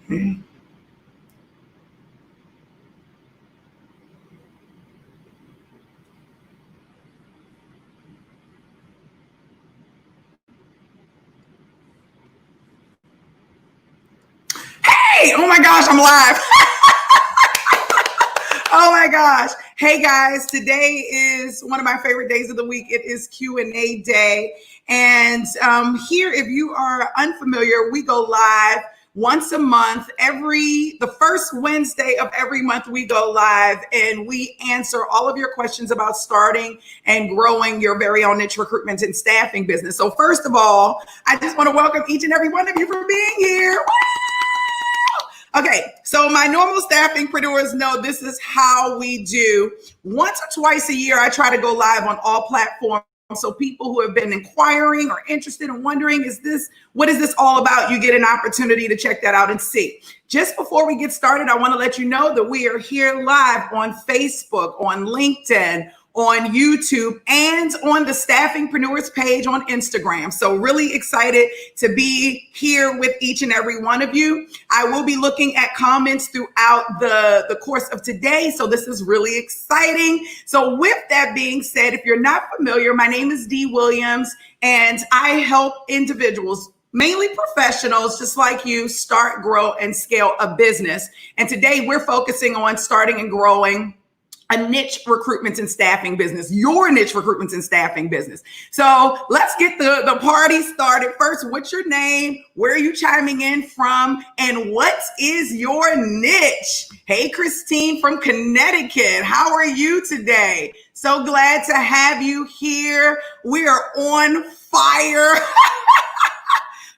Hey, oh my gosh, I'm live. Oh my gosh. Hey guys, today is one of my favorite days of the week. It is Q&A day. And here, if you are unfamiliar, we go live once a month. The first Wednesday of every month, we go live and we answer all of your questions about starting and growing your very own niche recruitment and staffing business. So first of all, I just want to welcome each and every one of you for being here. Okay, so my normal staffingpreneurs know this is how we do. Once or twice a year, I try to go live on all platforms. So people who have been inquiring or interested and wondering, what is this all about? You get an opportunity to check that out and see. Just before we get started, I want to let you know that we are here live on Facebook, on LinkedIn, on YouTube, and on the Staffingpreneurs page on Instagram. So really excited to be here with each and every one of you. I will be looking at comments throughout the course of today. So this is really exciting. So with that being said, if you're not familiar, my name is Dee Williams, and I help individuals, mainly professionals just like you, start, grow, and scale a business. And today we're focusing on starting and growing a niche recruitment and staffing business, your niche recruitment and staffing business. So let's get the party started. First, what's your name? Where are you chiming in from? And what is your niche? Hey, Christine from Connecticut. How are you today? So glad to have you here. We are on fire.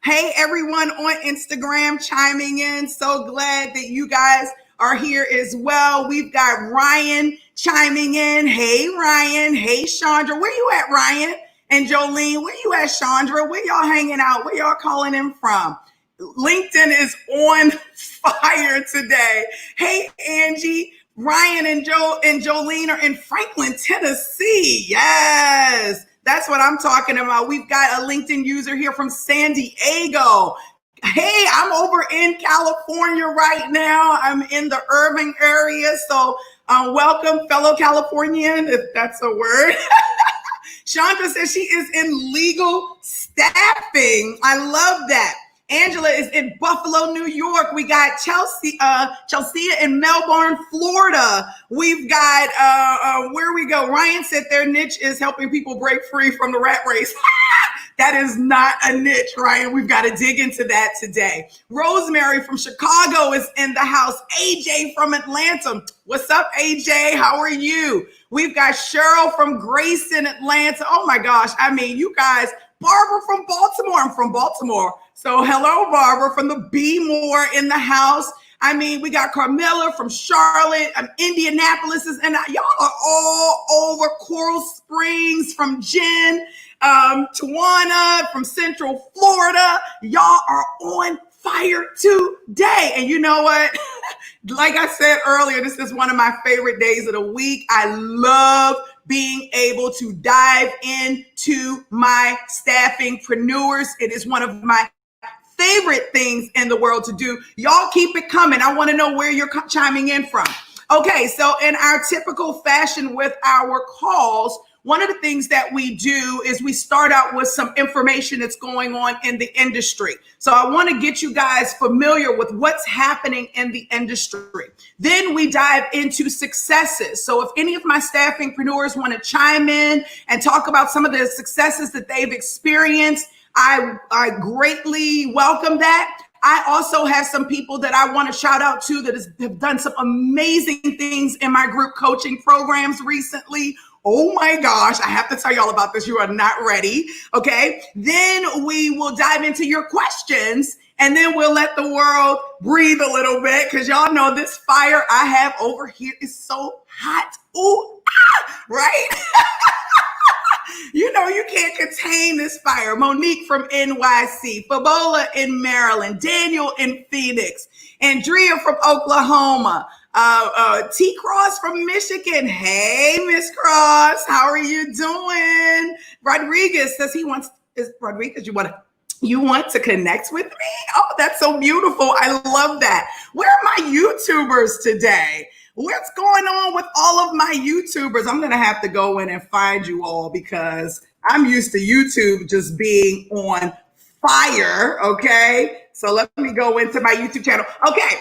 Hey, everyone on Instagram chiming in. So glad that you guys are here as well. We've got Ryan chiming in. Hey, Ryan. Hey, Chandra. Where you at, Ryan? And Jolene, where you at, Chandra? Where y'all hanging out? Where y'all calling in from? LinkedIn is on fire today. Hey, Angie. Ryan and Jolene are in Franklin, Tennessee. Yes, that's what I'm talking about. We've got a LinkedIn user here from San Diego. Hey, I'm over in California right now. I'm in the urban area. So welcome, fellow Californian, if that's a word. Chandra says she is in legal staffing. I love that. Angela is in Buffalo, New York. We got Chelsea in Melbourne, Florida. We've got, where we go? Ryan said their niche is helping people break free from the rat race. That is not a niche, Ryan. We've got to dig into that today. Rosemary from Chicago is in the house. AJ from Atlanta. What's up, AJ? How are you? We've got Cheryl from Grayson, Atlanta. Oh my gosh. I mean, you guys, Barbara from Baltimore. I'm from Baltimore. So hello, Barbara from the B More in the house. I mean, we got Carmilla from Charlotte, Indianapolis, and y'all are all over. Coral Springs from Jen, Tawana from Central Florida. Y'all are on fire today. And you know what? Like I said earlier, this is one of my favorite days of the week. I love being able to dive into my staffingpreneurs. It is one of my favorite things in the world to do. Y'all keep it coming. I want to know where you're chiming in from. Okay, so in our typical fashion with our calls, one of the things that we do is we start out with some information that's going on in the industry. So I want to get you guys familiar with what's happening in the industry. Then we dive into successes. So if any of my staffingpreneurs want to chime in and talk about some of the successes that they've experienced, I greatly welcome that. I also have some people that I want to shout out to that have done some amazing things in my group coaching programs recently. Oh my gosh, I have to tell y'all about this. You are not ready. Okay. Then we will dive into your questions, and then we'll let the world breathe a little bit, because y'all know this fire I have over here is so hot. Ooh, right? You know, you can't contain this fire. Monique from NYC, Fabola in Maryland, Daniel in Phoenix, Andrea from Oklahoma, T Cross from Michigan. Hey, Miss Cross, how are you doing? Rodriguez says Rodriguez, you want to You want to connect with me? Oh, that's so beautiful. I love that. Where are my YouTubers today? What's going on with all of my YouTubers? I'm going to have to go in and find you all because I'm used to YouTube just being on fire. Okay. So let me go into my YouTube channel. Okay.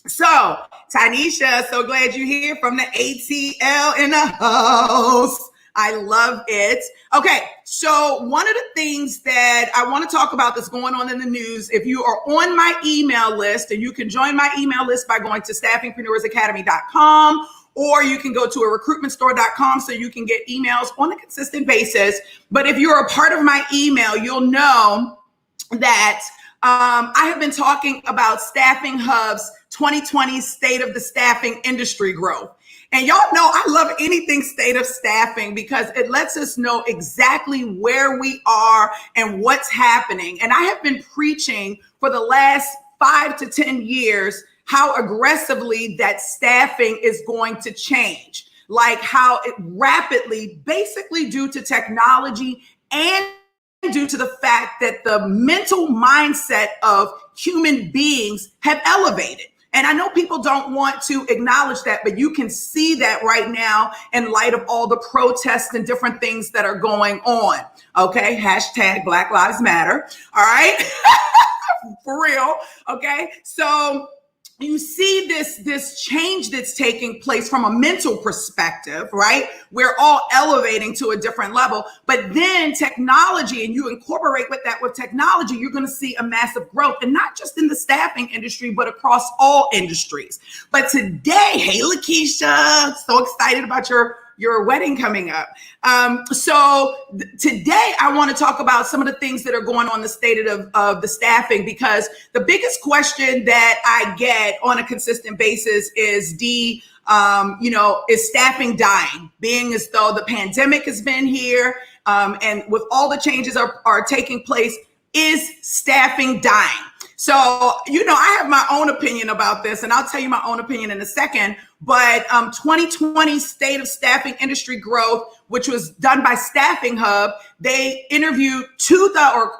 So, Tanisha, so glad you're here from the ATL in the house. I love it. Okay, so one of the things that I want to talk about that's going on in the news, if you are on my email list, and you can join my email list by going to staffingpreneursacademy.com, or you can go to a recruitmentstore.com so you can get emails on a consistent basis. But if you're a part of my email, you'll know that I have been talking about Staffing Hub's 2020 State of the Staffing Industry Growth. And y'all know I love anything state of staffing because it lets us know exactly where we are and what's happening. And I have been preaching for the last 5 to 10 years how aggressively that staffing is going to change, like how it rapidly, basically due to technology and due to the fact that the mental mindset of human beings have elevated. And I know people don't want to acknowledge that, but you can see that right now in light of all the protests and different things that are going on. Okay. Hashtag Black Lives Matter. All right. For real. Okay. So you see this change that's taking place from a mental perspective, right? We're all elevating to a different level, but then technology, and you incorporate with that with technology, you're going to see a massive growth, and not just in the staffing industry, but across all industries. But today, hey, Lakeisha, so excited about your wedding coming up. Today I want to talk about some of the things that are going on in the state of the staffing, because the biggest question that I get on a consistent basis is is staffing dying? Being as though the pandemic has been here, and with all the changes are taking place, is staffing dying? So, I have my own opinion about this, and I'll tell you my own opinion in a second. But 2020 State of Staffing Industry Growth, which was done by Staffing Hub, they interviewed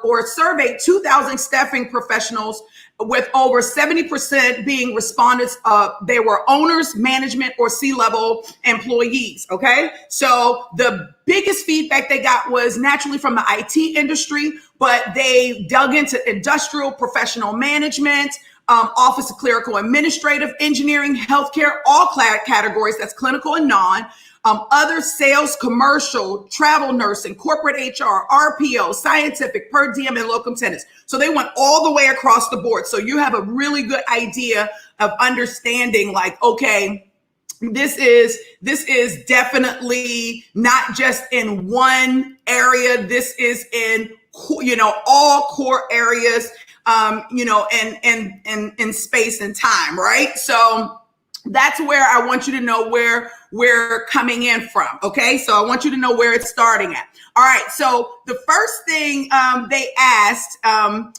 or surveyed 2,000 staffing professionals, with over 70% being respondents. They were owners, management, or C-level employees. Okay, so the biggest feedback they got was naturally from the IT industry, but they dug into industrial, professional management, office of clerical administrative, engineering, healthcare, all categories, that's clinical and non, other sales, commercial, travel nursing, corporate HR, RPO, scientific, per diem, and locum tenens. So they went all the way across the board. So you have a really good idea of understanding, like, okay, this is definitely not just in one area. This is in, all core areas, and in space and time, right? So that's where I want you to know where we're coming in from. Okay. So I want you to know where it's starting at. All right. So the first thing they asked, and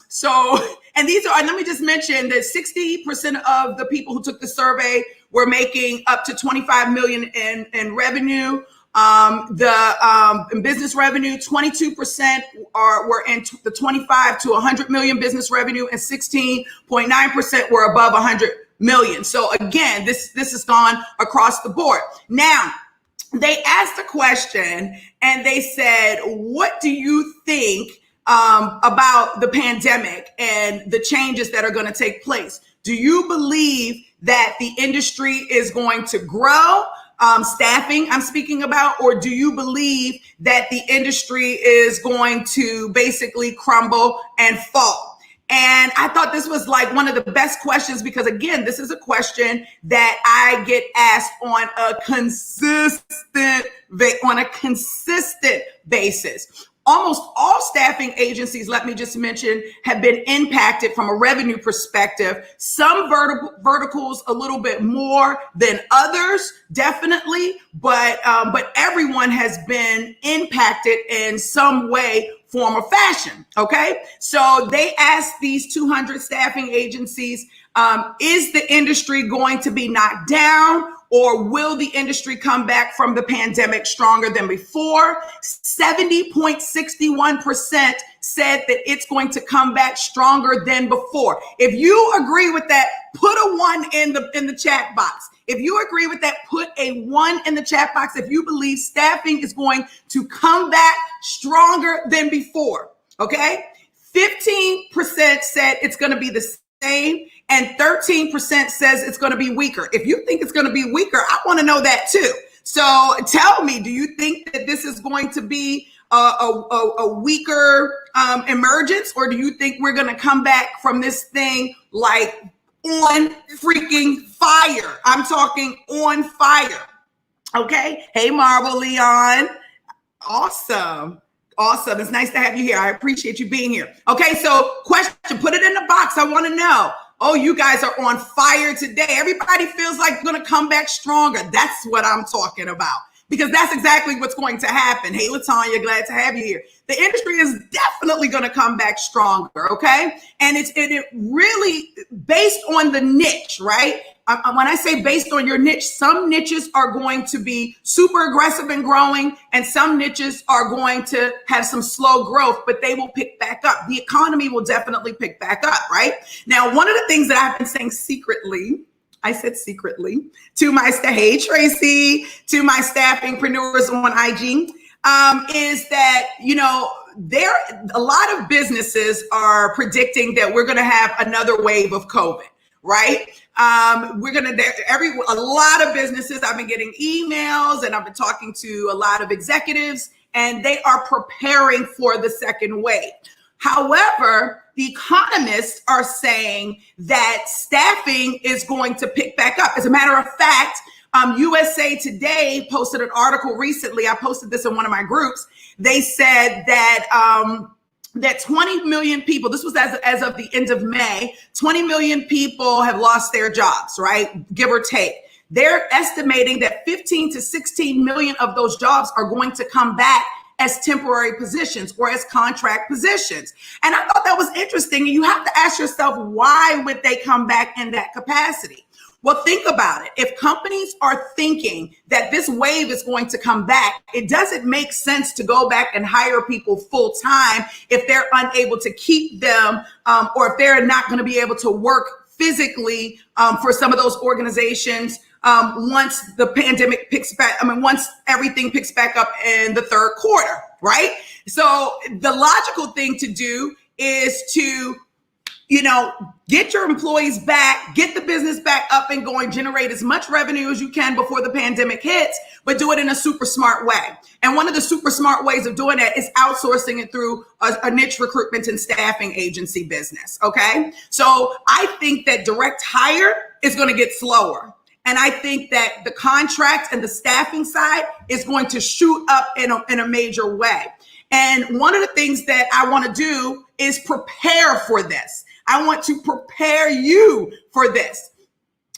let me just mention that 60% of the people who took the survey were making up to 25 million in revenue. In business revenue, 22% were in the 25 to 100 million business revenue, and 16.9% were above 100 million. So again, this has gone across the board. Now, they asked a question and they said, what do you think about the pandemic and the changes that are going to take place? Do you believe that the industry is going to grow? Staffing I'm speaking about, or do you believe that the industry is going to basically crumble and fall? And I thought this was like one of the best questions, because again, this is a question that I get asked on a consistent basis. Almost all staffing agencies, let me just mention, have been impacted from a revenue perspective. Some verticals a little bit more than others, definitely, but everyone has been impacted in some way, form, or fashion. Okay, so they asked these 200 staffing agencies, is the industry going to be knocked down, or will the industry come back from the pandemic stronger than before? 70.61% said that it's going to come back stronger than before. If you agree with that, put a 1 in the chat box. If you agree with that, put a 1 in the chat box if you believe staffing is going to come back stronger than before. Okay? 15% said it's going to be the same, and 13% says it's going to be weaker. If you think it's going to be weaker, I want to know that too. So tell me, do you think that this is going to be a weaker emergence, or do you think we're going to come back from this thing like on freaking fire? I'm talking on fire. Okay. Hey, Marvel Leon. Awesome. Awesome. It's nice to have you here. I appreciate you being here. Okay. So question, put it in the box. I want to know. Oh, you guys are on fire today. Everybody feels like we're going to come back stronger. That's what I'm talking about, because that's exactly what's going to happen. Hey, LaTanya, glad to have you here. The industry is definitely going to come back stronger, okay? And it really based on the niche, right? When I say based on your niche, some niches are going to be super aggressive and growing, and some niches are going to have some slow growth, but they will pick back up. The economy will definitely pick back up, right? Now, one of the things that I've been saying secretly, I said secretly, to my, hey Tracy, to my staffingpreneurs on IG, is that, you know, a lot of businesses are predicting that we're going to have another wave of COVID, right? A lot of businesses, I've been getting emails and I've been talking to a lot of executives, and they are preparing for the second wave. However, the economists are saying that staffing is going to pick back up. As a matter of fact, USA Today posted an article recently. I posted this in one of my groups. They said that that 20 million people, this was as of the end of May, 20 million people have lost their jobs, right? Give or take. They're estimating that 15 to 16 million of those jobs are going to come back as temporary positions or as contract positions. And I thought that was interesting. And you have to ask yourself, why would they come back in that capacity? Well, think about it. If companies are thinking that this wave is going to come back, it doesn't make sense to go back and hire people full time if they're unable to keep them, or if they're not going to be able to work physically for some of those organizations once the pandemic picks back. Once everything picks back up in the third quarter, right? So the logical thing to do is to, get your employees back, get the business back up and going, generate as much revenue as you can before the pandemic hits, but do it in a super smart way. And one of the super smart ways of doing that is outsourcing it through a niche recruitment and staffing agency business. Okay. So I think that direct hire is going to get slower. And I think that the contract and the staffing side is going to shoot up in a major way. And one of the things that I want to do is prepare for this. I want to prepare you for this.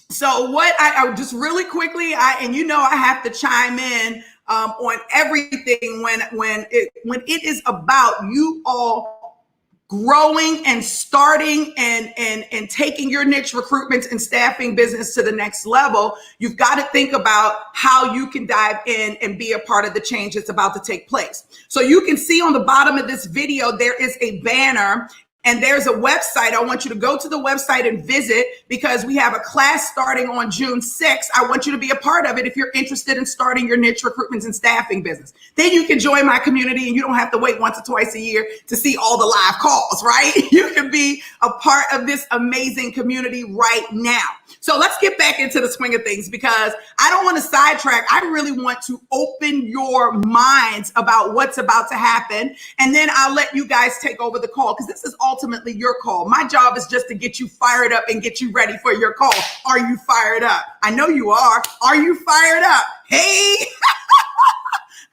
So what I just really quickly, I have to chime in on everything when it is about you all growing and starting and taking your niche recruitment and staffing business to the next level. You've got to think about how you can dive in and be a part of the change that's about to take place. So you can see on the bottom of this video, there is a banner. And there's a website. I want you to go to the website and visit, because we have a class starting on June 6th. I want you to be a part of it if you're interested in starting your niche recruitment and staffing business. Then you can join my community and you don't have to wait once or twice a year to see all the live calls, right? You can be a part of this amazing community right now. So let's get back into the swing of things, because I don't want to sidetrack. I really want to open your minds about what's about to happen. And then I'll let you guys take over the call, because this is ultimately your call. My job is just to get you fired up and get you ready for your call. Are you fired up? I know you are. Are you fired up? Hey,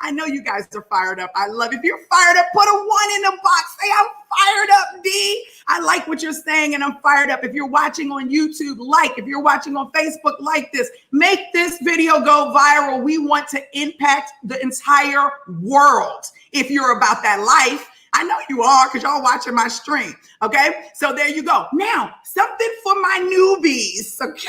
I know you guys are fired up. I love it. If you're fired up, put a 1 in the box. Say, I'm fired up, D. I like what you're saying, and I'm fired up. If you're watching on YouTube, like. If you're watching on Facebook, like this. Make this video go viral. We want to impact the entire world. If you're about that life, I know you are because y'all watching my stream. Okay. So there you go. Now, something for my newbies. Okay.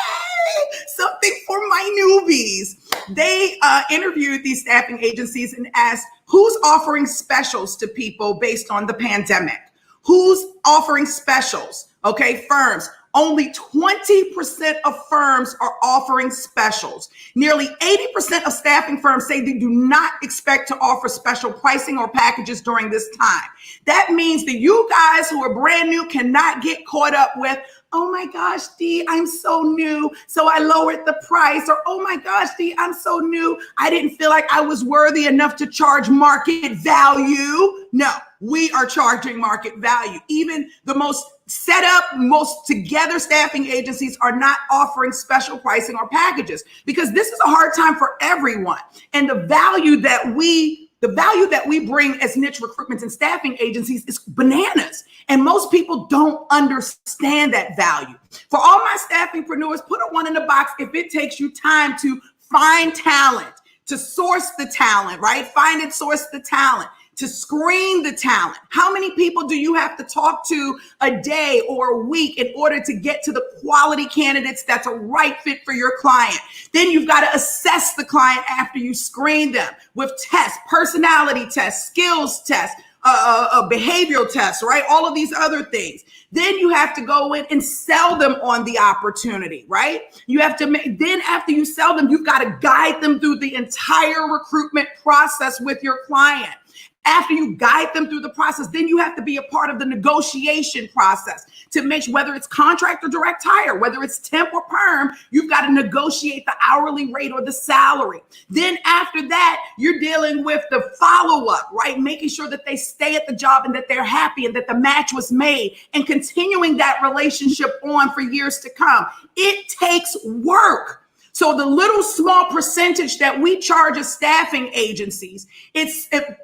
Something for my newbies. They interviewed these staffing agencies and asked who's offering specials to people based on the pandemic. Who's offering specials? Okay, firms. Only 20% of firms are offering specials. Nearly 80% of staffing firms say they do not expect to offer special pricing or packages during this time. That means that you guys who are brand new cannot get caught up with, oh my gosh, Dee, I'm so new, so I lowered the price. Or, oh my gosh, Dee, I'm so new, I didn't feel like I was worthy enough to charge market value. No, we are charging market value. Even the most set up, most together staffing agencies are not offering special pricing or packages because this is a hard time for everyone. And the value that we bring as niche recruitment and staffing agencies is bananas. And most people don't understand that value. For all my staffingpreneurs, put a 1 in the box if it takes you time to find talent, to source the talent, right? Find and source the talent, to screen the talent. How many people do you have to talk to a day or a week in order to get to the quality candidates that's a right fit for your client? Then you've got to assess the client after you screen them with tests, personality tests, skills tests, behavioral tests, right? All of these other things. Then you have to go in and sell them on the opportunity, right? You have to then after you sell them, you've got to guide them through the entire recruitment process with your client. After you guide them through the process, then you have to be a part of the negotiation process to make sure whether it's contract or direct hire, whether it's temp or perm, you've got to negotiate the hourly rate or the salary. Then after that, you're dealing with the follow-up, right? Making sure that they stay at the job and that they're happy and that the match was made and continuing that relationship on for years to come. It takes work. So the little small percentage that we charge as staffing agencies,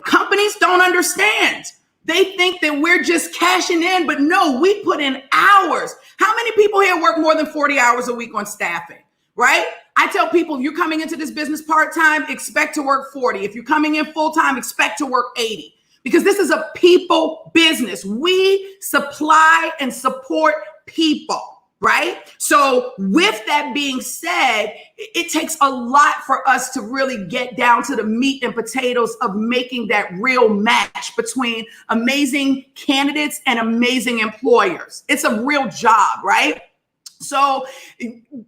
companies don't understand. They think that we're just cashing in, but no, we put in hours. How many people here work more than 40 hours a week on staffing, right? I tell people, if you're coming into this business part-time, expect to work 40. If you're coming in full-time, expect to work 80. Because this is a people business. We supply and support people. Right? So with that being said, it takes a lot for us to really get down to the meat and potatoes of making that real match between amazing candidates and amazing employers. It's a real job, right? So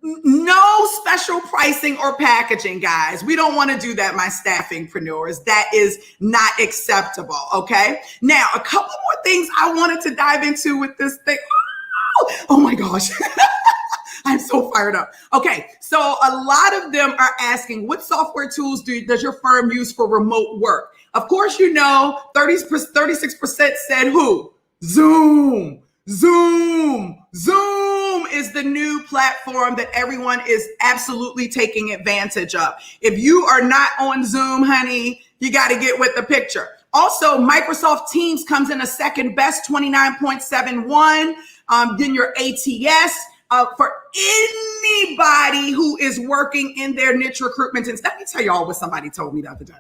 no special pricing or packaging, guys. We don't want to do that, my staffingpreneurs. That is not acceptable, okay? Now, a couple more things I wanted to dive into with this thing. Oh my gosh. I'm so fired up. Okay, so a lot of them are asking, what software tools does your firm use for remote work? Of course, you know, 36% said who? Zoom. Zoom is the new platform that everyone is absolutely taking advantage of. If you are not on Zoom, honey, you got to get with the picture. Also, Microsoft Teams comes in a second best, 29.71. Then your ATS for anybody who is working in their niche recruitment. And let me tell y'all what somebody told me the other day.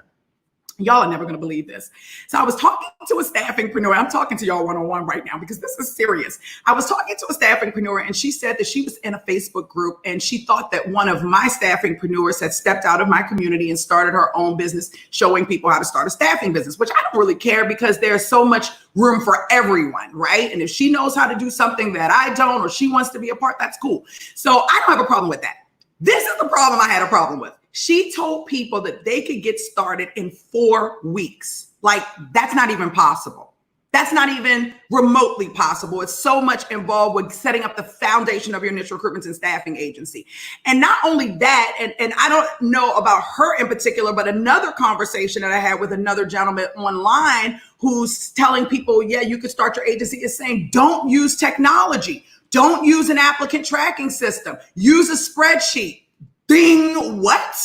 Y'all are never going to believe this. So I was talking to a staffingpreneur. I'm talking to y'all one-on-one right now because this is serious. I was talking to a staffingpreneur and she said that she was in a Facebook group and she thought that one of my staffingpreneurs had stepped out of my community and started her own business, showing people how to start a staffing business, which I don't really care because there's so much room for everyone, right? And if she knows how to do something that I don't, or she wants to be a part, that's cool. So I don't have a problem with that. This is the problem I had a problem with. She told people that they could get started in 4 weeks. Like, that's not even possible. That's not even remotely possible. It's so much involved with setting up the foundation of your niche recruitment and staffing agency. And not only that, and I don't know about her in particular, but another conversation that I had with another gentleman online who's telling people, yeah, you could start your agency, is saying, don't use technology. Don't use an applicant tracking system. Use a spreadsheet. Ding, what?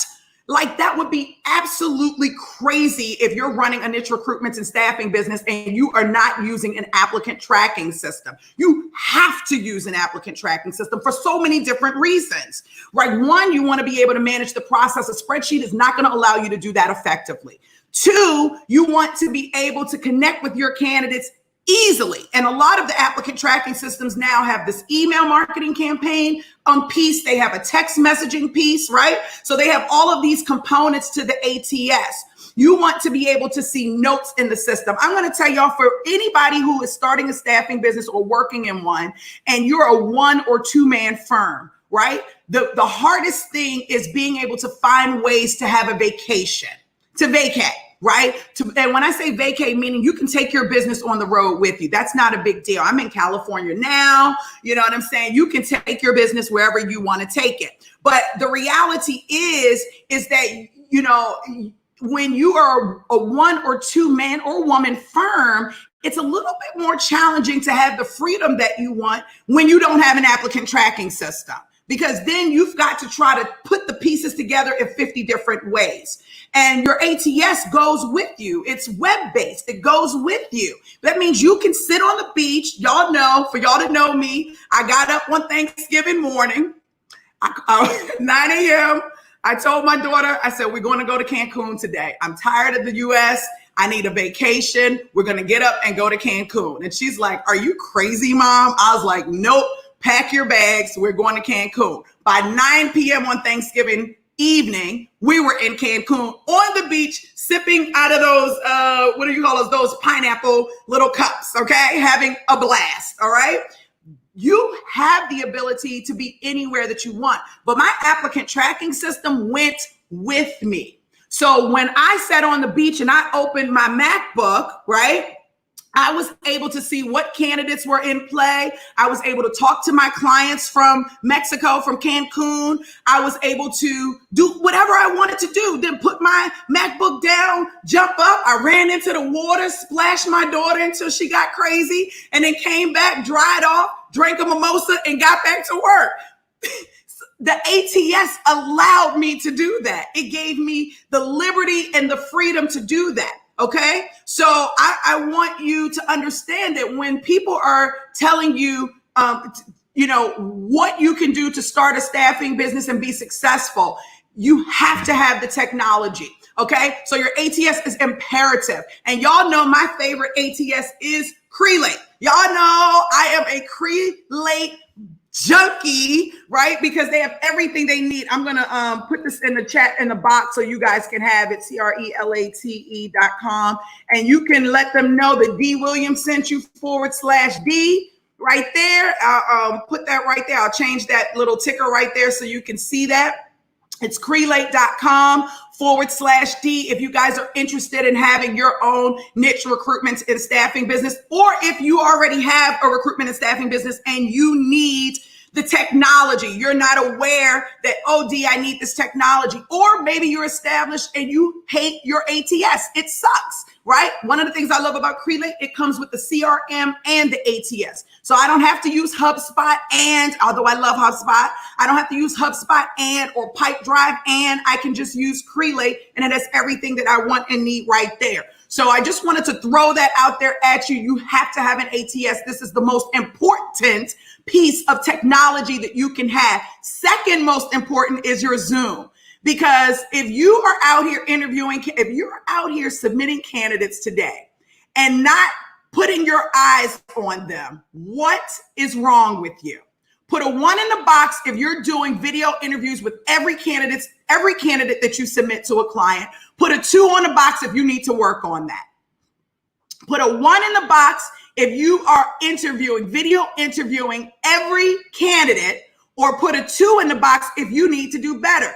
Like, that would be absolutely crazy if you're running a niche recruitment and staffing business and you are not using an applicant tracking system. You have to use an applicant tracking system for so many different reasons, right? One, you want to be able to manage the process. A spreadsheet is not going to allow you to do that effectively. Two, you want to be able to connect with your candidates easily. And a lot of the applicant tracking systems now have this email marketing campaign piece. They have a text messaging piece, right? So they have all of these components to the ATS. You want to be able to see notes in the system. I'm going to tell y'all, for anybody who is starting a staffing business or working in one, and you're a 1 or 2 man firm, right? The hardest thing is being able to find ways to have a vacation, to vacate. Right? And when I say vacate, meaning you can take your business on the road with you. That's not a big deal. I'm in California now. You know what I'm saying? You can take your business wherever you want to take it. But the reality is that, you know, when you are a 1 or 2 man or woman firm, it's a little bit more challenging to have the freedom that you want when you don't have an applicant tracking system. Because then you've got to try to put the pieces together in 50 different ways. And your ATS goes with you. It's web-based. It goes with you. That means you can sit on the beach. Y'all know, for y'all to know me, I got up one Thanksgiving morning, 9 a.m. I told my daughter, I said, we're going to go to Cancun today. I'm tired of the U.S. I need a vacation. We're going to get up and go to Cancun. And she's like, are you crazy, Mom? I was like, nope. Pack your bags. We're going to Cancun. By 9 p.m. on Thanksgiving evening, we were in Cancun on the beach, sipping out of those, what do you call those pineapple little cups, okay? Having a blast, all right? You have the ability to be anywhere that you want, but my applicant tracking system went with me. So when I sat on the beach and I opened my MacBook, right? I was able to see what candidates were in play. I was able to talk to my clients from Mexico, from Cancun. I was able to do whatever I wanted to do, then put my MacBook down, jump up. I ran into the water, splashed my daughter until she got crazy, and then came back, dried off, drank a mimosa, and got back to work. The ATS allowed me to do that. It gave me the liberty and the freedom to do that. Okay, so I want you to understand that when people are telling you, you know, what you can do to start a staffing business and be successful, you have to have the technology. Okay, so your ATS is imperative. And y'all know my favorite ATS is Crelate. Y'all know I am a Crelate junkie, right? Because they have everything they need. I'm going to put this in the chat in the box so you guys can have it, crelate.com. And you can let them know that D Williams sent you /D right there. I'll put that right there. I'll change that little ticker right there so you can see that. It's crelate.com /D if you guys are interested in having your own niche recruitment and staffing business, or if you already have a recruitment and staffing business and you need the technology. You're not aware that, oh, D, I need this technology. Or maybe you're established and you hate your ATS. It sucks, right? One of the things I love about Crelate, it comes with the CRM and the ATS. So I don't have to use HubSpot although I love HubSpot, I don't have to use HubSpot or Pipedrive, and I can just use Crelate, and it has everything that I want and need right there. So I just wanted to throw that out there at you. You have to have an ATS. This is the most important piece of technology that you can have. Second most important is your Zoom. Because if you are out here interviewing, if you're out here submitting candidates today and not putting your eyes on them, what is wrong with you? Put a 1 in the box if you're doing video interviews with every candidate that you submit to a client. Put a 2 on the box if you need to work on that. Put a 1 in the box if you are video interviewing every candidate, or put a 2 in the box if you need to do better.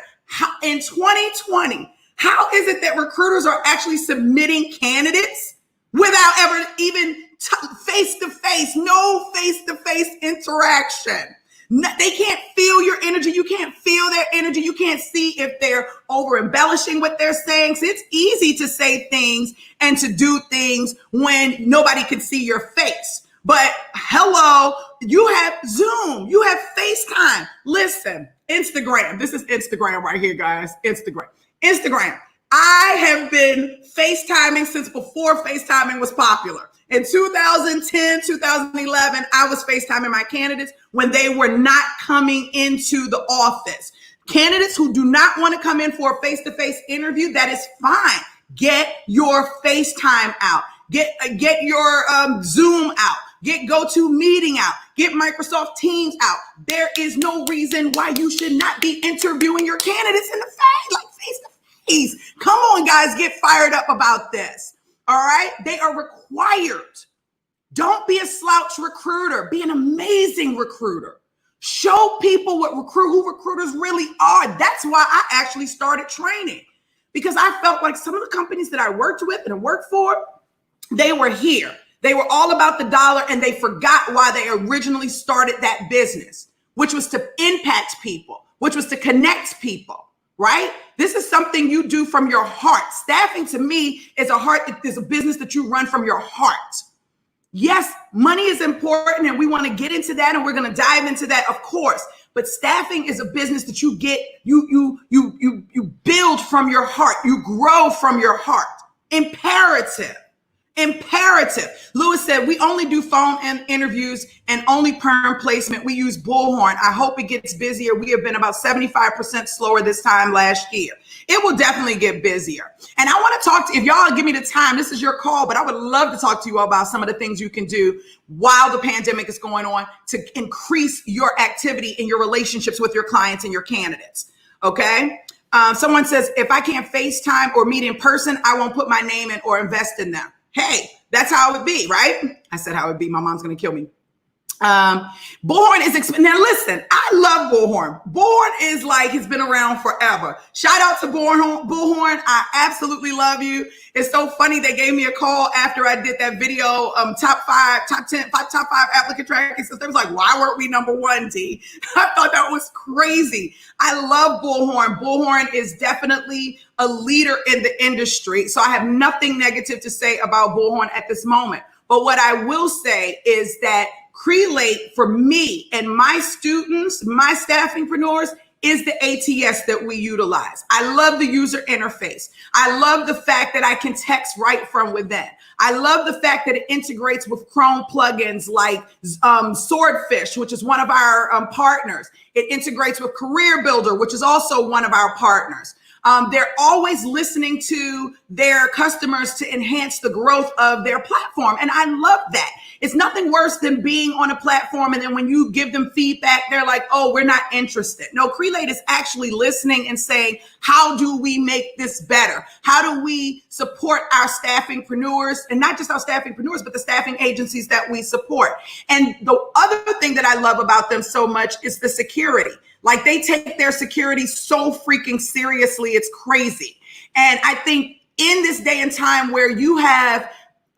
In 2020, how is it that recruiters are actually submitting candidates without ever even face-to-face, no face-to-face interaction? They can't feel your energy. You can't feel their energy. You can't see if they're over embellishing what they're saying. So it's easy to say things and to do things when nobody can see your face. But hello, you have Zoom, you have FaceTime. Listen, Instagram. This is Instagram right here, guys. Instagram. Instagram. I have been FaceTiming since before FaceTiming was popular. In 2010, 2011, I was FaceTiming my candidates when they were not coming into the office. Candidates who do not want to come in for a face-to-face interview, that is fine. Get your FaceTime out. Get your Zoom out. Get GoToMeeting out. Get Microsoft Teams out. There is no reason why you should not be interviewing your candidates in the face, like face-to-face. Come on, guys, get fired up about this. All right? They are required. Don't be a slouch recruiter. Be an amazing recruiter. Show people who recruiters really are. That's why I actually started training, because I felt like some of the companies that I worked with and worked for, they were here. They were all about the dollar, and they forgot why they originally started that business, which was to impact people, which was to connect people, right? This is something you do from your heart. Staffing to me is a business that you run from your heart. Yes, money is important, and we want to get into that, and we're going to dive into that, of course. But staffing is a business that you build from your heart. You grow from your heart. Imperative. Lewis said, we only do phone and interviews and only perm placement. We use Bullhorn. I hope it gets busier. We have been about 75% slower this time last year. It will definitely get busier. And I want to talk to, if y'all give me the time, this is your call, but I would love to talk to you all about some of the things you can do while the pandemic is going on to increase your activity in your relationships with your clients and your candidates. Okay. Someone says, if I can't FaceTime or meet in person, I won't put my name in or invest in them. Hey, that's how it would be, right? I said how it would be. My mom's going to kill me. Bullhorn is expensive. Now listen, I love Bullhorn. Bullhorn is like, it's been around forever. Shout out to Bullhorn. I absolutely love you. It's so funny. They gave me a call after I did that video, top five applicant tracking systems. They was like, why weren't we number one, D? I thought that was crazy. I love Bullhorn. Bullhorn is definitely a leader in the industry. So I have nothing negative to say about Bullhorn at this moment. But what I will say is that Crelate, for me and my students, my staffingpreneurs, is the ATS that we utilize. I love the user interface. I love the fact that I can text right from within. I love the fact that it integrates with Chrome plugins like Swordfish, which is one of our partners. It integrates with Career Builder, which is also one of our partners. They're always listening to their customers to enhance the growth of their platform. And I love that. It's nothing worse than being on a platform and then when you give them feedback, they're like, oh, we're not interested. No, Crelate is actually listening and saying, how do we make this better? How do we support our staffingpreneurs, and not just our staffingpreneurs, but the staffing agencies that we support? And the other thing that I love about them so much is the security. Like, they take their security so freaking seriously. It's crazy. And I think in this day and time where you have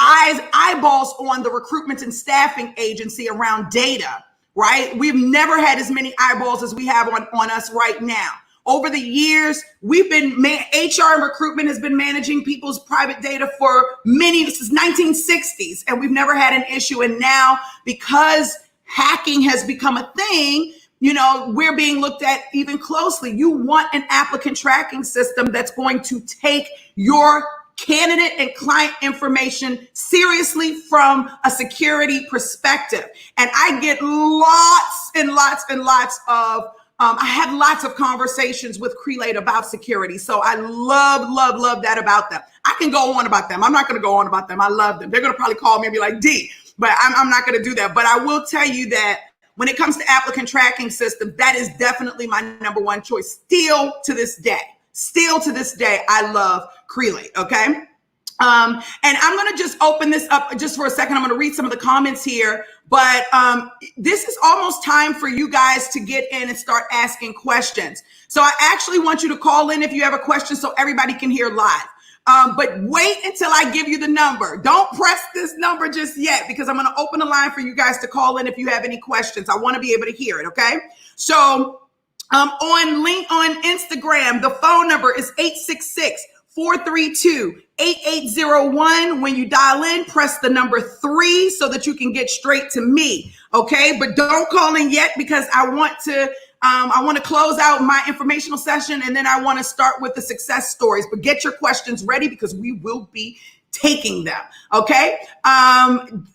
eyeballs on the recruitment and staffing agency around data, right? We've never had as many eyeballs as we have on us right now. Over the years, we've been, HR and recruitment has been managing people's private data for since 1960s, and we've never had an issue. And now, because hacking has become a thing, you know, we're being looked at even closely. You want an applicant tracking system that's going to take your candidate and client information seriously from a security perspective. And I get lots and lots and lots of, I have lots of conversations with Crelate about security. So I love that about them. I can go on about them. I'm not going to go on about them. I love them. They're going to probably call me and be like, D, but I'm not going to do that. But I will tell you that when it comes to applicant tracking system, that is definitely my number one choice. Still to this day, I love Crelate. Okay. And I'm going to just open this up just for a second. I'm going to read some of the comments here, but this is almost time for you guys to get in and start asking questions. So I actually want you to call in if you have a question so everybody can hear live. But wait until I give you the number. Don't press this number just yet, because I'm going to open the line for you guys to call in if you have any questions. I want to be able to hear it. Okay. So on Instagram, the phone number is 866-432-8801. When you dial in, press the number 3 so that you can get straight to me. Okay. But don't call in yet, because I want to I want to close out my informational session, and then I want to start with the success stories. But get your questions ready because we will be taking them. Okay.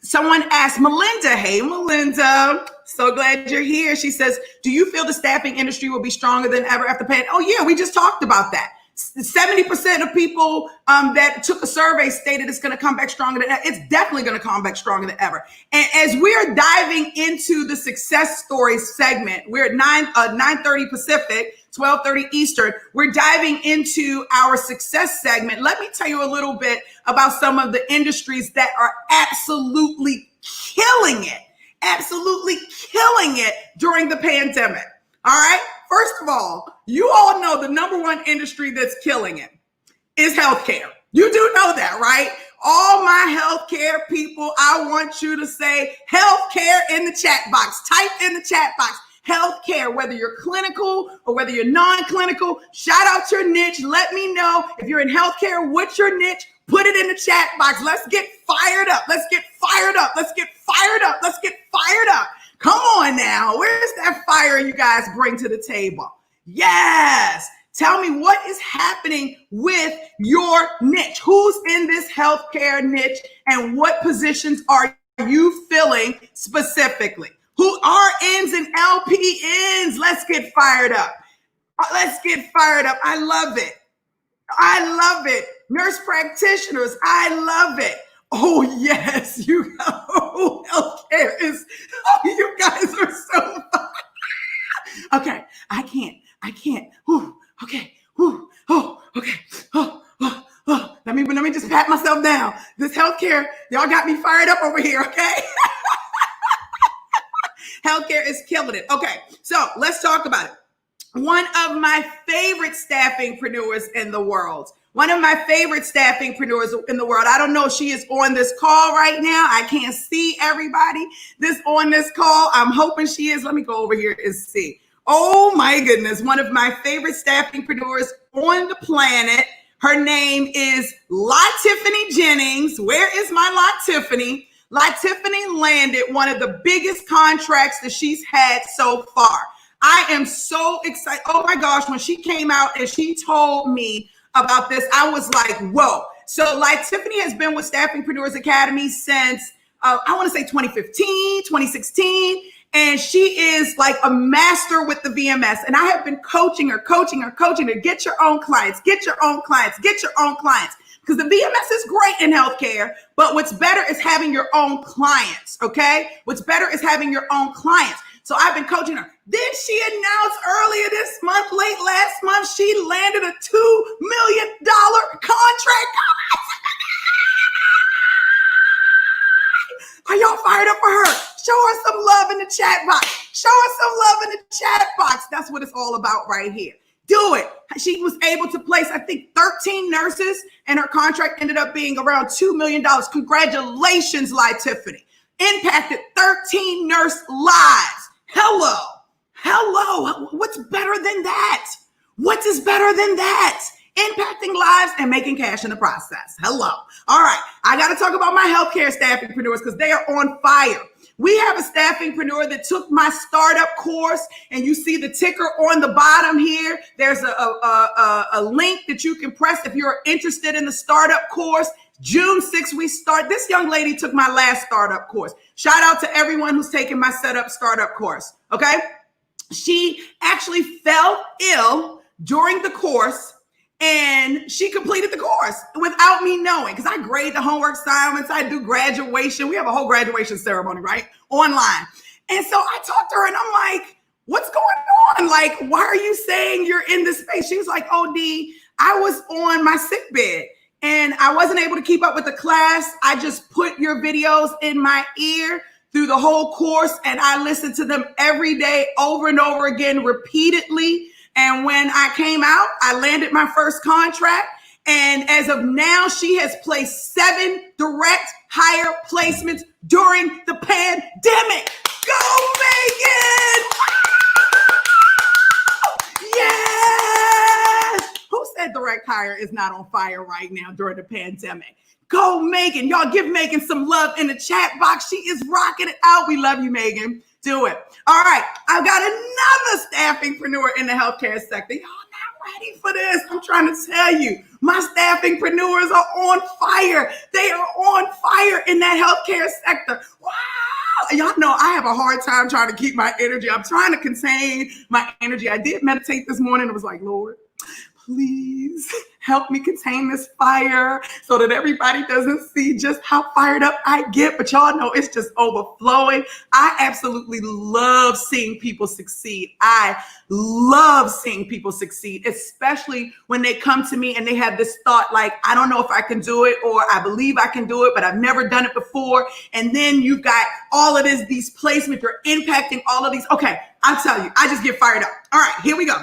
Someone asked Melinda. Hey, Melinda. So glad you're here. She says, do you feel the staffing industry will be stronger than ever after pandemic? Oh, yeah, we just talked about that. 70% of people that took a survey stated it's going to come back stronger than ever. It's definitely going to come back stronger than ever. And as we're diving into the success stories segment, we're at 9:30 Pacific, 12:30 Eastern. We're diving into our success segment. Let me tell you a little bit about some of the industries that are absolutely killing it during the pandemic. All right. First of all, you all know the number one industry that's killing it is healthcare. You do know that, right? All my healthcare people, I want you to say healthcare in the chat box. Type in the chat box. Healthcare, whether you're clinical or whether you're non-clinical, shout out your niche. Let me know if you're in healthcare, what's your niche? Put it in the chat box. Let's get fired up. Let's get fired up. Let's get fired up. Let's get fired up. Come on now. Where's that fire you guys bring to the table? Yes. Tell me what is happening with your niche. Who's in this healthcare niche and what positions are you filling specifically? Who RNs and LPNs? Let's get fired up. Let's get fired up. I love it. I love it. Nurse practitioners. I love it. Oh, yes, healthcare is, you guys are so fun. Okay, I can't. Okay. Let me just pat myself down. This healthcare, y'all got me fired up over here, okay? Healthcare is killing it. Okay, so let's talk about it. One of my favorite staffingpreneurs in the world. I don't know if she is on this call right now. I can't see everybody that's on this call. I'm hoping she is. Let me go over here and see. Oh my goodness. One of my favorite staffingpreneurs on the planet. Her name is Tiffany Jennings. Where is my Tiffany? Tiffany landed one of the biggest contracts that she's had so far. I am so excited. Oh my gosh. When she came out and she told me about this, I was like, whoa. So Tiffany has been with Staffingpreneurs Academy since, I want to say 2015, 2016. And she is like a master with the VMS. And I have been coaching her, get your own clients. Because the VMS is great in healthcare, but what's better is having your own clients, okay? So I've been coaching her. Then she announced earlier this month, late last month, she landed a $2 million contract. Are y'all fired up for her? Show her some love in the chat box. That's what it's all about right here. Do it. She was able to place, I think, 13 nurses, and her contract ended up being around $2 million. Congratulations, Tiffany. Impacted 13 nurse lives. Hello. What's better than that? What is better than that? Impacting lives and making cash in the process. Hello. All right. I got to talk about my healthcare staffingpreneurs because they are on fire. We have a staffingpreneur that took my startup course, and you see the ticker on the bottom here. There's a link that you can press if you're interested in the startup course. June 6th, we start. This young lady took my last startup course. Shout out to everyone who's taken my startup course. Okay. She actually fell ill during the course, and she completed the course without me knowing, because I grade the homework assignments. I do graduation. We have a whole graduation ceremony, right? Online. And so I talked to her and I'm like, what's going on? Like, why are you saying you're in this space? She was like, oh, D, I was on my sick bed and I wasn't able to keep up with the class. I just put your videos in my ear through the whole course, and I listened to them every day over and over again, repeatedly. And when I came out, I landed my first contract. And as of now, she has placed 7 direct hire placements during the pandemic. Go, Megan! Yes! Who said direct hire is not on fire right now during the pandemic? Go, Megan. Y'all give Megan some love in the chat box. She is rocking it out. We love you, Megan. Do it. All right. I've got another staffingpreneur in the healthcare sector. Y'all not ready for this. I'm trying to tell you, my staffingpreneurs are on fire. They are on fire in that healthcare sector. Wow. Y'all know I have a hard time trying to keep my energy. I'm trying to contain my energy. I did meditate this morning. It was like, Lord, please help me contain this fire so that everybody doesn't see just how fired up I get. But y'all know it's just overflowing. I absolutely love seeing people succeed. I love seeing people succeed, especially when they come to me and they have this thought like, I don't know if I can do it, or I believe I can do it, but I've never done it before. And then you've got all of these placements. You're impacting all of these. Okay, I'll tell you, I just get fired up. All right, here we go.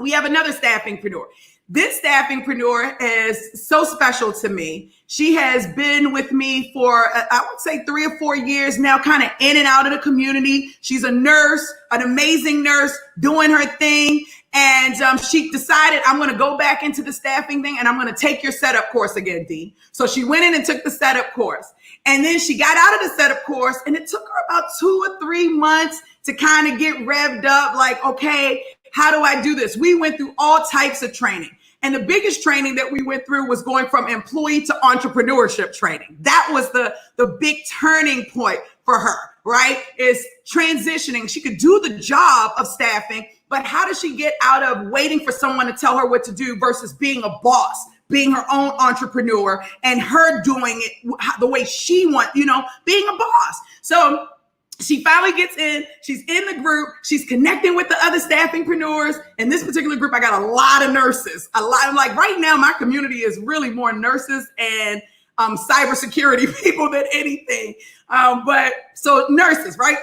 We have another staffingpreneur. This staffingpreneur is so special to me. She has been with me for, I would say 3 or 4 years now, kind of in and out of the community. She's a nurse, an amazing nurse, doing her thing. And she decided, I'm going to go back into the staffing thing and I'm going to take your setup course again, Dee. So she went in and took the setup course. And then she got out of the setup course and it took her about 2 or 3 months to kind of get revved up. Like, okay, how do I do this? We went through all types of training. And the biggest training that we went through was going from employee to entrepreneurship training. That was the big turning point for her, right? Is transitioning. She could do the job of staffing, but how does she get out of waiting for someone to tell her what to do versus being a boss, being her own entrepreneur and her doing it the way she wants, being a boss. So she finally gets in, she's in the group, she's connecting with the other staffingpreneurs. In this particular group, I got a lot of nurses, like right now, my community is really more nurses and cybersecurity people than anything. But so nurses, right?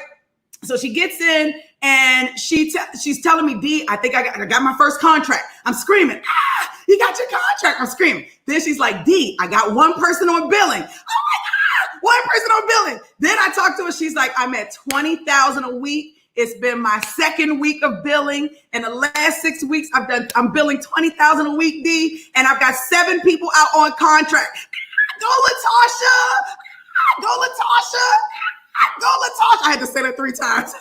So she gets in and she's telling me, Dee, I think I got my first contract. I'm screaming, you got your contract. I'm screaming. Then she's like, Dee, I got one person on billing. One person on billing. Then I talked to her. She's like, I'm at $20,000 a week. It's been my second week of billing. In the last 6 weeks, I'm billing $20,000 a week, D, and I've got 7 people out on contract. Go, Latasha. Go, Latasha. Go, Latasha. I had to say that 3 times.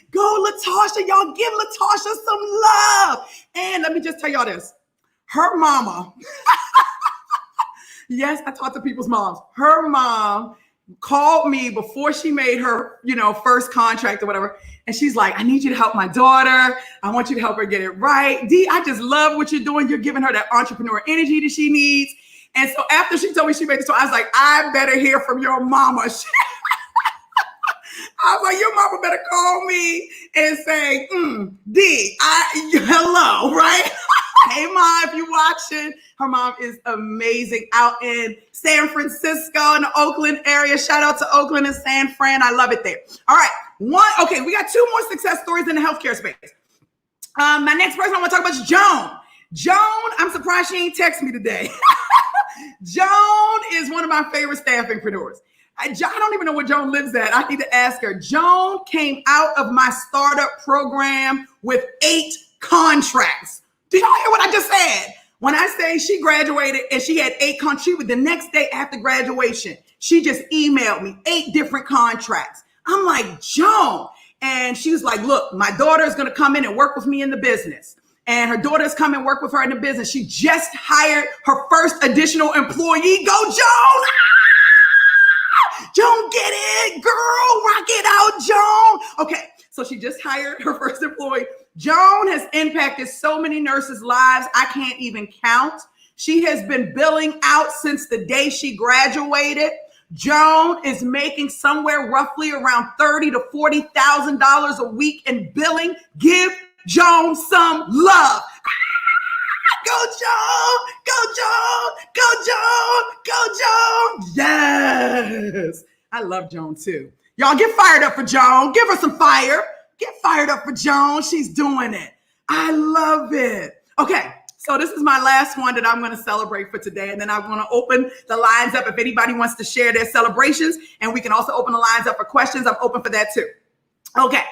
Go, Latasha. Y'all give Latasha some love. And let me just tell y'all this. Her mama. Yes, I talk to people's moms. Her mom called me before she made her, first contract or whatever. And she's like, I need you to help my daughter. I want you to help her get it right. Dee, I just love what you're doing. You're giving her that entrepreneur energy that she needs. And so after she told me she made this, I was like, I better hear from your mama. I was like, your mama better call me and say, Dee, hello, right? Hey, Mom, if you're watching. Her mom is amazing out in San Francisco in the Oakland area. Shout out to Oakland and San Fran. I love it there. All right. Okay, we got 2 more success stories in the healthcare space. My next person I want to talk about is Joan. Joan, I'm surprised she ain't text me today. Joan is one of my favorite staffingpreneurs. I don't even know where Joan lives at. I need to ask her. Joan came out of my startup program with 8 contracts. Did y'all hear what I just said? When I say she graduated and she had 8 contracts, the next day after graduation, she just emailed me 8 different contracts. I'm like, Joan. And she was like, look, my daughter is going to come in and work with me in the business. And her daughter's come and work with her in the business. She just hired her first additional employee. Go, Joan. Joan, get it, girl. Rock it out, Joan. Okay, so she just hired her first employee. Joan has impacted so many nurses' lives, I can't even count. She has been billing out since the day she graduated. Joan is making somewhere roughly around $30,000 to $40,000 a week in billing. Give Joan some love. Go, Joan! Go, Joan! Go, Joan! Go, Joan! Yes! I love Joan too. Y'all get fired up for Joan. Give her some fire. Get fired up for Joan. She's doing it. I love it. Okay, so this is my last one that I'm going to celebrate for today. And then I'm going to open the lines up if anybody wants to share their celebrations. And we can also open the lines up for questions. I'm open for that too. Okay,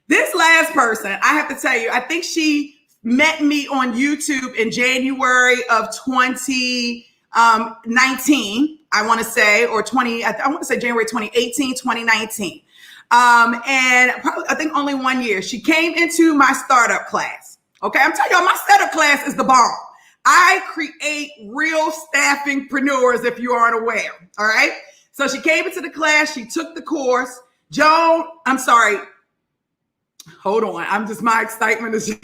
this last person, I have to tell you, I think she met me on YouTube in January of 2019. I want to say, or I want to say January 2018, 2019. And probably, I think only 1 year. She came into my startup class. Okay, I'm telling y'all, my startup class is the bomb. I create real staffingpreneurs, if you aren't aware. All right. So she came into the class. She took the course. Joan, I'm sorry. Hold on. My excitement is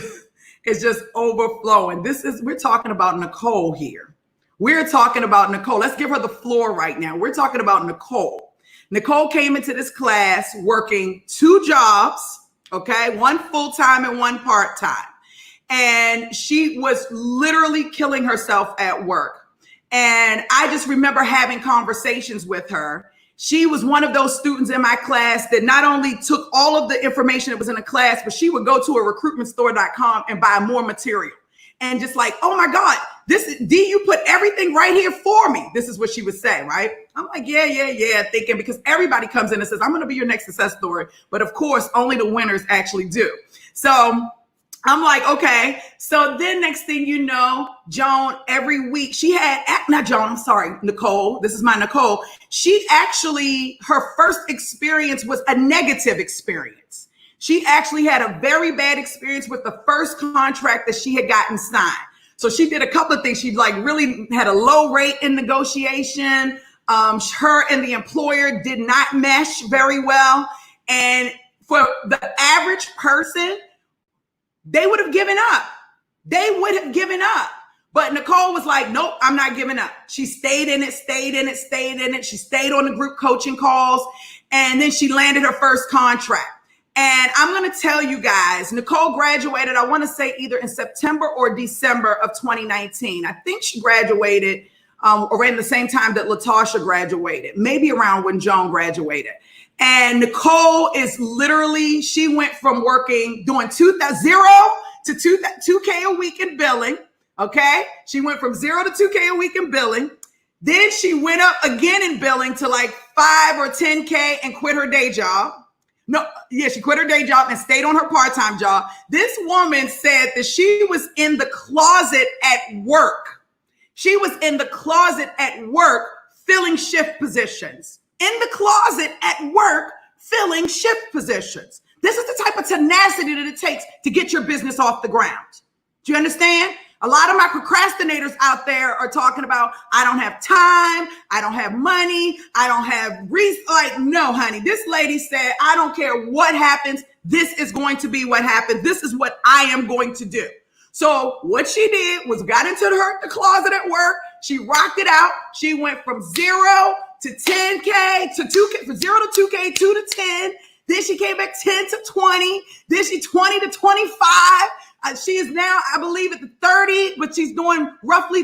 just overflowing. We're talking about Nicole here. We're talking about Nicole. Let's give her the floor right now. We're talking about Nicole. Nicole came into this class working 2 jobs, okay? 1 full-time and 1 part-time. And she was literally killing herself at work. And I just remember having conversations with her. She was one of those students in my class that not only took all of the information that was in the class, but she would go to a recruitmentstore.com and buy more material. And just like, oh my God, D, you put everything right here for me. This is what she would say, right? I'm like, yeah, thinking, because everybody comes in and says, I'm going to be your next success story. But of course, only the winners actually do. So I'm like, okay. So then next thing you know, Joan, every week Nicole, this is my Nicole. She actually, her first experience was a negative experience. She actually had a very bad experience with the first contract that she had gotten signed. So she did a couple of things. She really had a low rate in negotiation. Her and the employer did not mesh very well. And for the average person, they would have given up. But Nicole was like, nope, I'm not giving up. She stayed in it. She stayed on the group coaching calls. And then she landed her first contract. And I'm going to tell you guys, Nicole graduated, I want to say either in September or December of 2019. I think she graduated around the same time that LaTasha graduated, maybe around when Joan graduated. And Nicole is literally, she went from doing 0 to 2K a week in billing. Okay. She went from 0 to 2K a week in billing. Then she went up again in billing to 5 or 10K and quit her day job. She quit her day job and stayed on her part-time job. This woman said that she was in the closet at work. She was in the closet at work filling shift positions. In the closet at work filling shift positions. This is the type of tenacity that it takes to get your business off the ground. Do you understand? A lot of my procrastinators out there are talking about, I don't have time, I don't have money, I don't have no, honey. This lady said, I don't care what happens. This is going to be what happens. This is what I am going to do. So what she did was got into the closet at work. She rocked it out. She went from 0 to 10K to 2K, from 0 to 2K, 2 to 10. Then she came back 10 to 20. Then she 20 to 25. She is now, I believe, at the 30, but she's doing roughly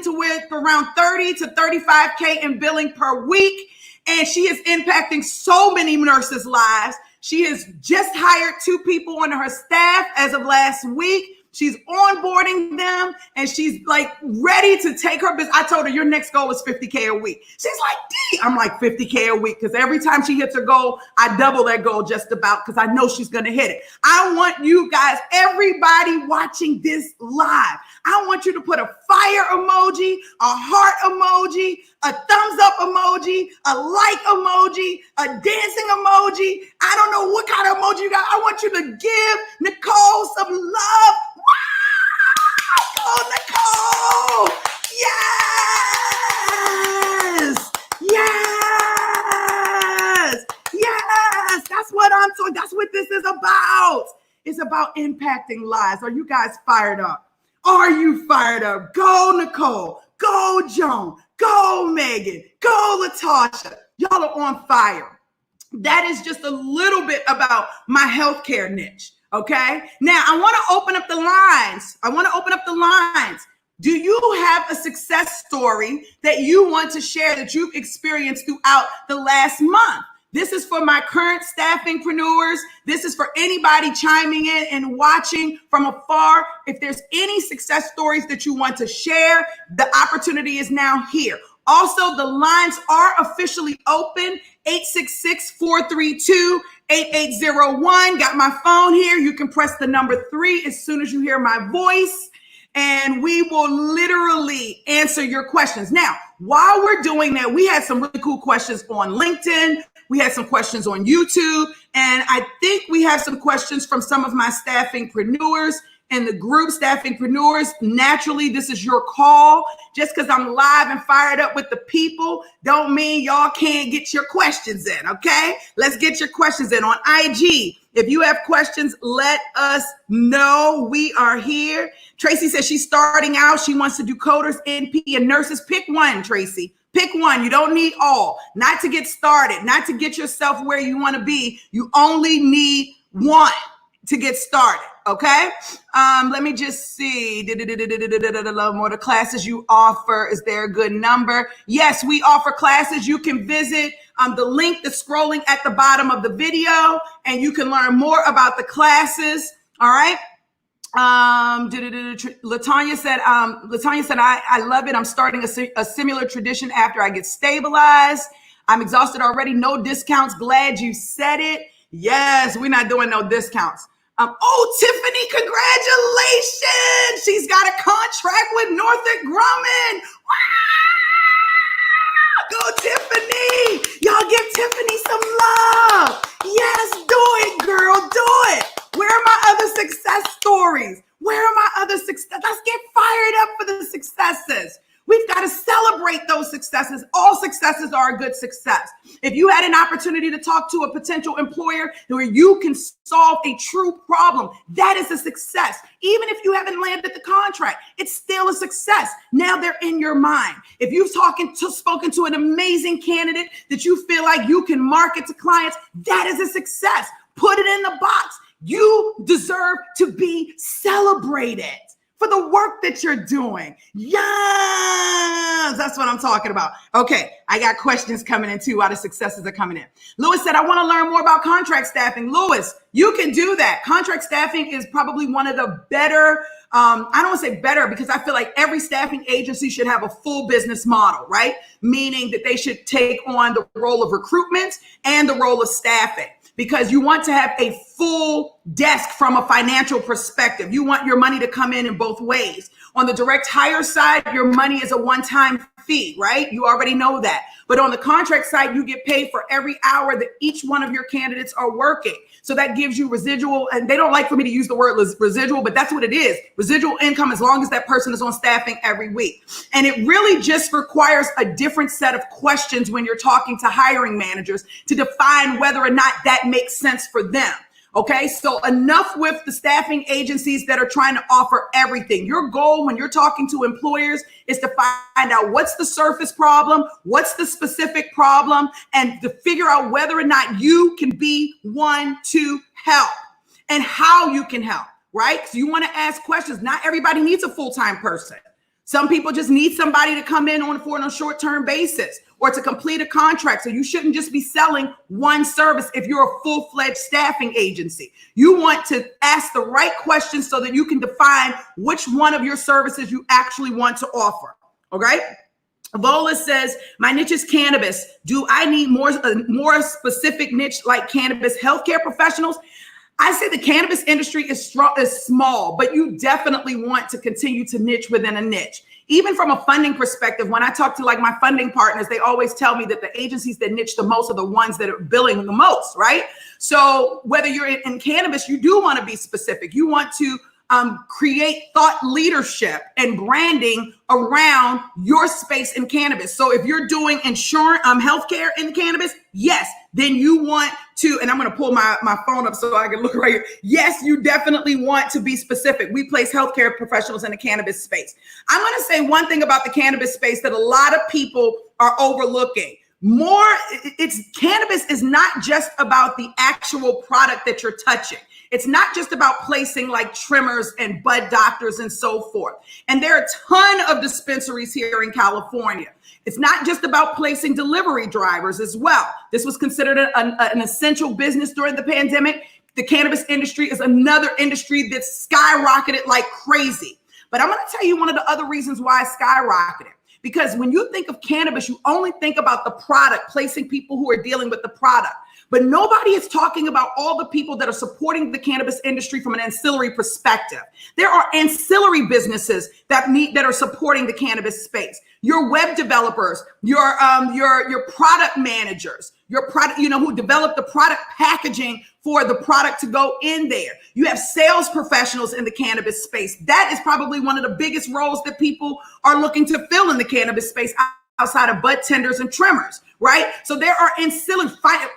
around 30 to 35K in billing per week. And she is impacting so many nurses' lives. She has just hired 2 people on her staff as of last week. She's onboarding them and she's ready to take her business. I told her your next goal is 50K a week. She's like, D. I'm like 50K a week because every time she hits her goal, I double that goal just about because I know she's going to hit it. I want you guys, everybody watching this live, I want you to put a fire emoji, a heart emoji, a thumbs up emoji, a like emoji, a dancing emoji. I don't know what kind of emoji you got. I want you to give Nicole some love. Wow! Go, Nicole! Yes! That's what I'm talking. That's what this is about. It's about impacting lives. Are you guys fired up? Are you fired up? Go, Nicole. Go, Joan. Go, Megan. Go, LaTasha. Y'all are on fire. That is just a little bit about my healthcare niche. Okay. Now I want to open up the lines. Do you have a success story that you want to share that you've experienced throughout the last month? This is for my current staffingpreneurs. This is for anybody chiming in and watching from afar. If there's any success stories that you want to share, the opportunity is now here. Also, the lines are officially open. 866-432-8801. Got my phone here. You can press the number 3 as soon as you hear my voice, and we will literally answer your questions. Now, While we're doing that, we had some really cool questions on LinkedIn. We had some questions on YouTube. And I think we have some questions from some of my staffingpreneurs in the group. Staffingpreneurs, naturally, this is your call. Just because I'm live and fired up with the people don't mean y'all can't get your questions in, okay? Let's get your questions in on IG. If you have questions, let us know. We are here. Tracy says she's starting out. She wants to do coders, NP, and nurses. Pick one, Tracy. Pick one. You don't need all. Not to get started, not to get yourself where you want to be. You only need one to get started, okay? Let me just see. More the classes you offer. Is there a good number? Yes, we offer classes. You can visit the link that's scrolling at the bottom of the video, and you can learn more about the classes. All right. Latanya said, I love it. I'm starting a similar tradition after I get stabilized. I'm exhausted already. No discounts. Glad you said it. Yes, we're not doing no discounts. Tiffany, congratulations. She's got a contract with Northrop Grumman. Wow! Go, Tiffany. Y'all give Tiffany some love. Yes, do it, girl. Do it. Where are my other success stories? Where are my other success? Let's get fired up for the successes. We've got to celebrate those successes. All successes are a good success. If you had an opportunity to talk to a potential employer where you can solve a true problem, that is a success. Even if you haven't landed the contract, it's still a success. Now they're in your mind. If you've spoken to an amazing candidate that you feel like you can market to clients, that is a success. Put it in the box. You deserve to be celebrated for the work that you're doing. Yes, that's what I'm talking about. Okay, I got questions coming in too while the successes are coming in. Lewis said, I want to learn more about contract staffing. Lewis, you can do that. Contract staffing is probably one of the better, I don't want to say better because I feel like every staffing agency should have a full business model, right? Meaning that they should take on the role of recruitment and the role of staffing. Because you want to have a full desk from a financial perspective. You want your money to come in both ways. On the direct hire side, your money is a one-time fee, right? You already know that. But on the contract side, you get paid for every hour that each one of your candidates are working. So that gives you residual, and they don't like for me to use the word residual, but that's what it is. Residual income as long as that person is on staffing every week. And it really just requires a different set of questions when you're talking to hiring managers to define whether or not that makes sense for them. Okay, so enough with the staffing agencies that are trying to offer everything. Your goal when you're talking to employers is to find out what's the surface problem, what's the specific problem, and to figure out whether or not you can be one to help and how you can help, right? So you want to ask questions. Not everybody needs a full-time person. Some people just need somebody to come in on a short-term basis or to complete a contract. So you shouldn't just be selling one service if you're a full-fledged staffing agency. You want to ask the right questions so that you can define which one of your services you actually want to offer. Okay? Vola says, my niche is cannabis. Do I need more specific niche like cannabis healthcare professionals? I say the cannabis industry is small, but you definitely want to continue to niche within a niche. Even from a funding perspective, when I talk to like my funding partners, they always tell me that the agencies that niche the most are the ones that are billing the most, right? So whether you're in cannabis, you do want to be specific. You want to create thought leadership and branding around your space in cannabis. So if you're doing insurance, healthcare in cannabis, yes, then you want to, and I'm going to pull my phone up so I can look right here. Yes, you definitely want to be specific. We place healthcare professionals in the cannabis space. I'm going to say one thing about the cannabis space that a lot of people are overlooking. Cannabis is not just about the actual product that you're touching. It's not just about placing like trimmers and bud doctors and so forth. And there are a ton of dispensaries here in California. It's not just about placing delivery drivers as well. This was considered an essential business during the pandemic. The cannabis industry is another industry that's skyrocketed like crazy. But I'm going to tell you one of the other reasons why it's skyrocketed. Because when you think of cannabis, you only think about the product, placing people who are dealing with the product. But nobody is talking about all the people that are supporting the cannabis industry from an ancillary perspective. There are ancillary businesses that are supporting the cannabis space. Your web developers, your product managers, your product, who develop the product packaging for the product to go in there. You have sales professionals in the cannabis space. That is probably one of the biggest roles that people are looking to fill in the cannabis space, outside of bud tenders and trimmers, right? So there are ancillary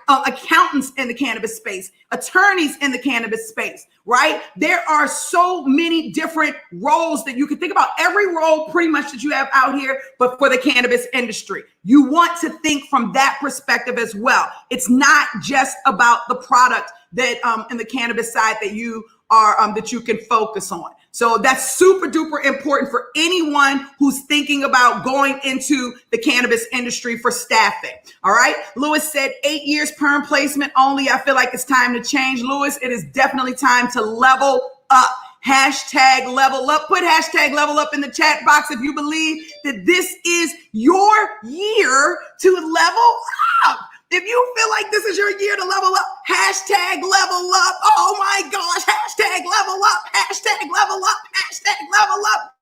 accountants in the cannabis space, attorneys in the cannabis space, right? There are so many different roles that you can think about. Every role pretty much that you have out here, but for the cannabis industry. You want to think from that perspective as well. It's not just about the product that in the cannabis side that you are that you can focus on. So that's super duper important for anyone who's thinking about going into the cannabis industry for staffing. All right. Lewis said 8 years perm placement only. I feel like it's time to change. Lewis, it is definitely time to level up. Hashtag level up. Put hashtag level up in the chat box if you believe that this is your year to level up. If you feel like this is your year to level up, hashtag level up. Oh my gosh, hashtag level up, hashtag level up, hashtag level up.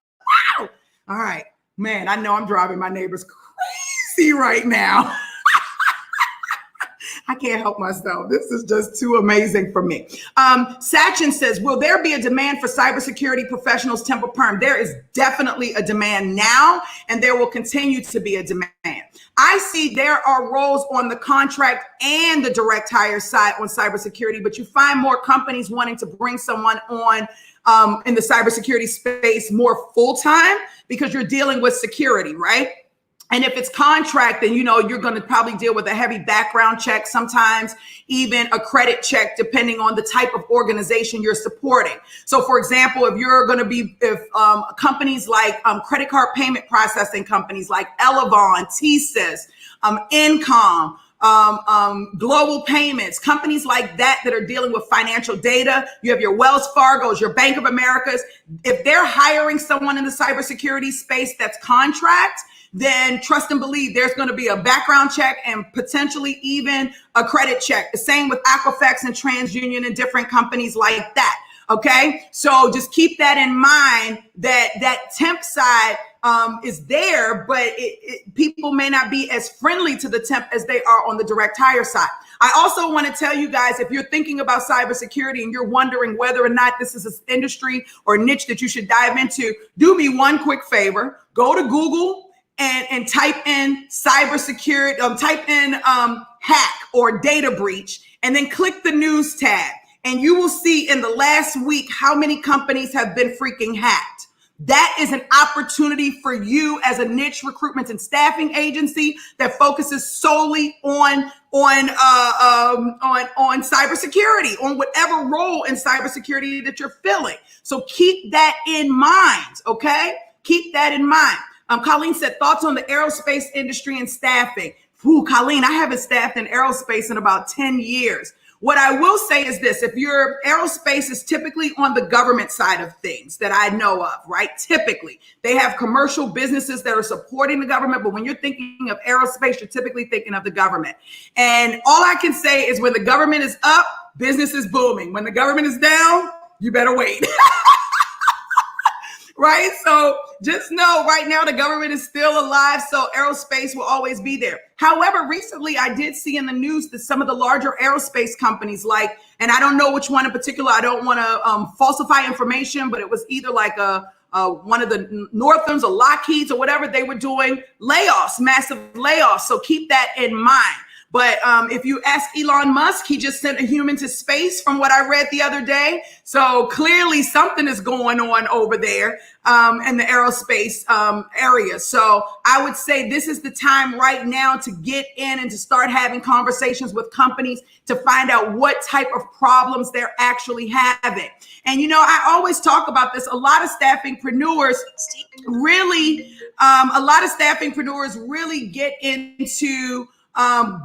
Wow. All right, man, I know I'm driving my neighbors crazy right now. I can't help myself. This is just too amazing for me. Sachin says, will there be a demand for cybersecurity professionals, temp or perm? There is definitely a demand now, and there will continue to be a demand. I see there are roles on the contract and the direct hire side on cybersecurity, but you find more companies wanting to bring someone on in the cybersecurity space more full-time because you're dealing with security, right? And if it's contract, then, you're going to probably deal with a heavy background check, sometimes even a credit check, depending on the type of organization you're supporting. So, for example, if you're going to be, companies like credit card payment processing companies like Elavon, TSYS, Incom, global payments, companies like that are dealing with financial data. You have your Wells Fargo's, your Bank of America's. If they're hiring someone in the cybersecurity space that's contract, then trust and believe there's going to be a background check and potentially even a credit check. The same with Equifax and TransUnion and different companies like that. Okay, so just keep that in mind, that temp side is there, but people may not be as friendly to the temp as they are on the direct hire side. I also want to tell you guys, if you're thinking about cybersecurity and you're wondering whether or not this is an industry or niche that you should dive into, do me one quick favor. Go to Google and type in cybersecurity, type in hack or data breach, and then click the news tab. And you will see in the last week how many companies have been freaking hacked. That is an opportunity for you as a niche recruitment and staffing agency that focuses solely on cybersecurity, on whatever role in cybersecurity that you're filling. So keep that in mind, okay? Keep that in mind. Colleen said, thoughts on the aerospace industry and staffing. Ooh, Colleen, I haven't staffed in aerospace in about 10 years. What I will say is this: if your aerospace is typically on the government side of things that I know of, right? Typically, they have commercial businesses that are supporting the government. But when you're thinking of aerospace, you're typically thinking of the government. And all I can say is when the government is up, business is booming. When the government is down, you better wait. Right? So just know right now the government is still alive. So aerospace will always be there. However, recently I did see in the news that some of the larger aerospace companies and I don't know which one in particular, I don't want to falsify information, but it was either like one of the Northrams or Lockheed's or whatever, they were doing layoffs, massive layoffs. So keep that in mind. But if you ask Elon Musk, he just sent a human to space from what I read the other day. So clearly something is going on over there in the aerospace area. So I would say this is the time right now to get in and to start having conversations with companies to find out what type of problems they're actually having. And, I always talk about this. A lot of staffingpreneurs really get into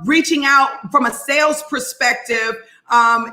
reaching out from a sales perspective.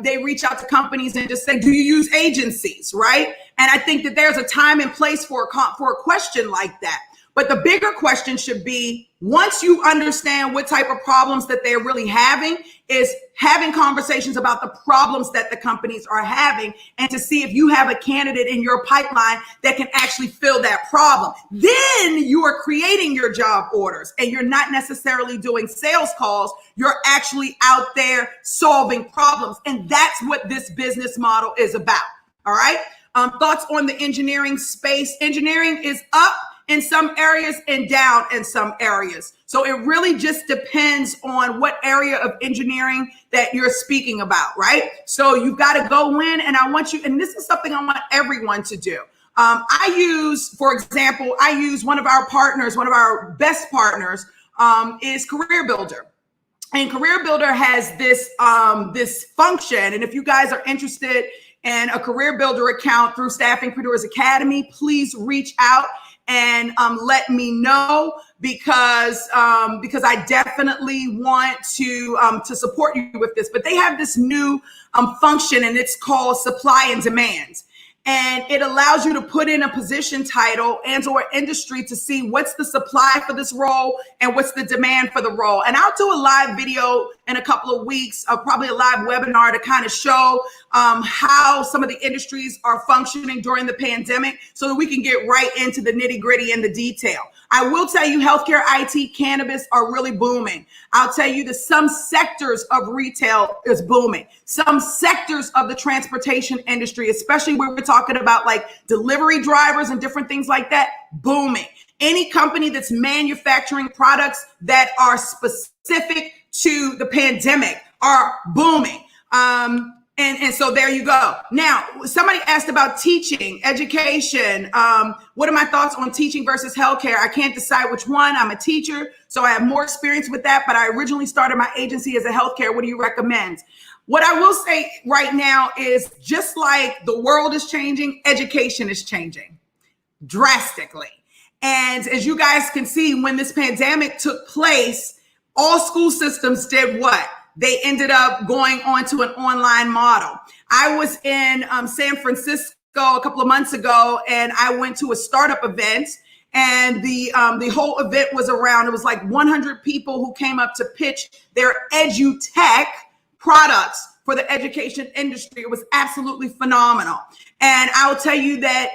They reach out to companies and just say, do you use agencies, right? And I think that there's a time and place for a question like that. But the bigger question should be, once you understand what type of problems that they're really having, is having conversations about the problems that the companies are having, and to see if you have a candidate in your pipeline that can actually fill that problem. Then you are creating your job orders, and you're not necessarily doing sales calls. You're actually out there solving problems. And that's what this business model is about. All right. Thoughts on the engineering space. Engineering is up in some areas and down in some areas. So it really just depends on what area of engineering that you're speaking about, right? So you've got to go in, and I want you, and this is something I want everyone to do. I use, for example, one of our partners, one of our best partners is Career Builder. And Career Builder has this function. And if you guys are interested in a Career Builder account through Staffingpreneurs Academy, please reach out and let me know, because I definitely want to support you with this. But they have this new function, and it's called supply and demand. And it allows you to put in a position title and or industry to see what's the supply for this role and what's the demand for the role. And I'll do a live video in a couple of weeks, probably a live webinar to kind of show how some of the industries are functioning during the pandemic, so that we can get right into the nitty gritty and the detail. I will tell you, healthcare, IT, cannabis are really booming. I'll tell you that some sectors of retail is booming. Some sectors of the transportation industry, especially where we're talking about like delivery drivers and different things like that, booming. Any company that's manufacturing products that are specific to the pandemic are booming. And so there you go. Now, somebody asked about teaching, education. What are my thoughts on teaching versus healthcare? I can't decide which one. I'm a teacher, so I have more experience with that, but I originally started my agency as a healthcare. What do you recommend? What I will say right now is, just like the world is changing, education is changing drastically. And as you guys can see, when this pandemic took place, all school systems did what? They ended up going on to an online model. I was in San Francisco a couple of months ago, and I went to a startup event, and the whole event was around, it was like 100 people who came up to pitch their edutech products for the education industry. It was absolutely phenomenal. And I'll tell you that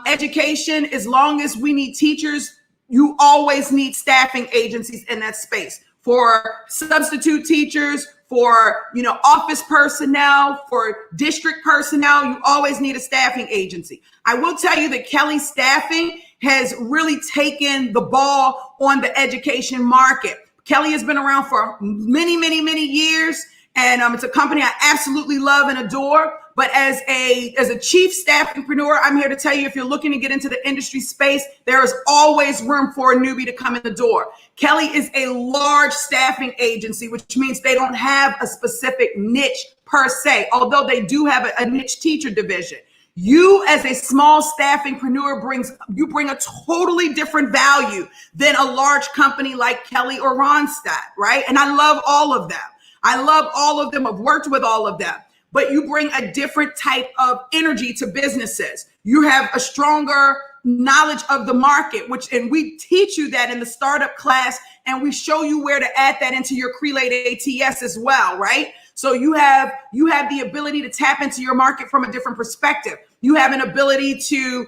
education, as long as we need teachers, you always need staffing agencies in that space. For substitute teachers, for office personnel, for district personnel, you always need a staffing agency. I will tell you that Kelly Staffing has really taken the ball on the education market. Kelly has been around for many, many, many years, and it's a company I absolutely love and adore. But as a chief staffingpreneur, I'm here to tell you, if you're looking to get into the industry space, there is always room for a newbie to come in the door. Kelly is a large staffing agency, which means they don't have a specific niche per se, although they do have a niche teacher division. You, as a small staffingpreneur, bring a totally different value than a large company like Kelly or Ronstadt, right? And I love all of them. I've worked with all of them. But you bring a different type of energy to businesses. You have a stronger knowledge of the market, and we teach you that in the startup class, and we show you where to add that into your Crelate ATS as well, right? So you have the ability to tap into your market from a different perspective. You have an ability to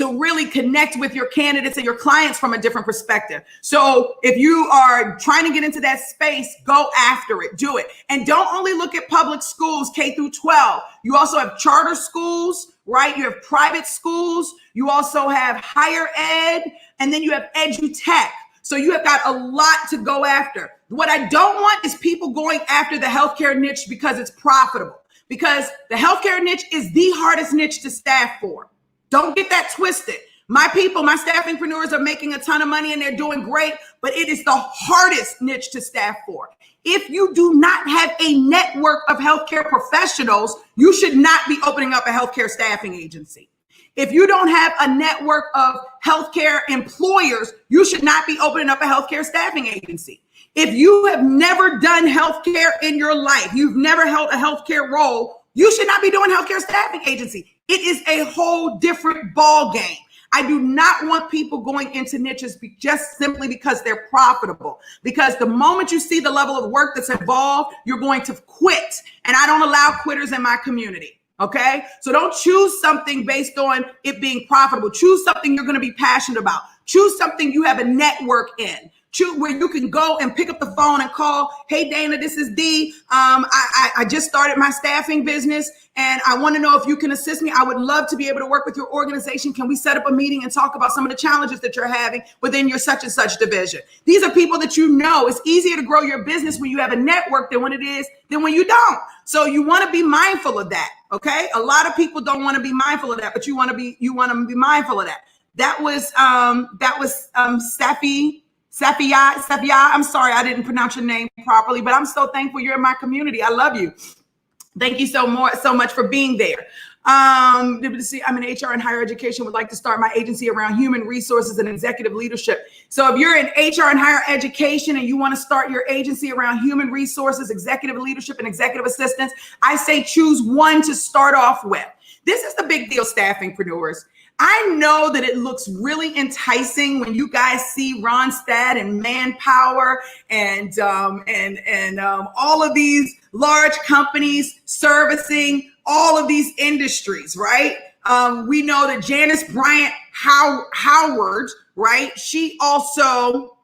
really connect with your candidates and your clients from a different perspective. So if you are trying to get into that space, go after it, do it. And don't only look at public schools, K through 12. You also have charter schools, right? You have private schools. You also have higher ed, and then you have edutech. So you have got a lot to go after. What I don't want is people going after the healthcare niche because it's profitable, because the healthcare niche is the hardest niche to staff for. Don't get that twisted. My people, my staffingpreneurs are making a ton of money and they're doing great, but it is the hardest niche to staff for. If you do not have a network of healthcare professionals, you should not be opening up a healthcare staffing agency. If you don't have a network of healthcare employers, you should not be opening up a healthcare staffing agency. If you have never done healthcare in your life, you've never held a healthcare role, you should not be doing healthcare staffing agency. It is a whole different ball game. I do not want people going into niches just simply because they're profitable. Because the moment you see the level of work that's involved, you're going to quit. And I don't allow quitters in my community. Okay? So don't choose something based on it being profitable. Choose something you're going to be passionate about. Choose something you have a network in. Choose where you can go and pick up the phone and call, hey, Dana, this is Dee. I just started my staffing business and I want to know if you can assist me. I would love to be able to work with your organization. Can we set up a meeting and talk about some of the challenges that you're having within your such and such division? These are people that you know. It's easier to grow your business when you have a network than when you don't. So you want to be mindful of that. Okay. A lot of people don't want to be mindful of that, but you want to be mindful of that. That was Safia. I'm sorry, I didn't pronounce your name properly, but I'm so thankful you're in my community. I love you. Thank you so much for being there. I'm in HR and higher education, would like to start my agency around human resources and executive leadership. So if you're in HR and higher education and you want to start your agency around human resources, executive leadership, and executive assistance, I say choose one to start off with. This is the big deal, Staffingpreneurs. I know that it looks really enticing when you guys see Ronstadt and Manpower and all of these large companies servicing all of these industries, right? We know that Janice Bryant Howard, right? She also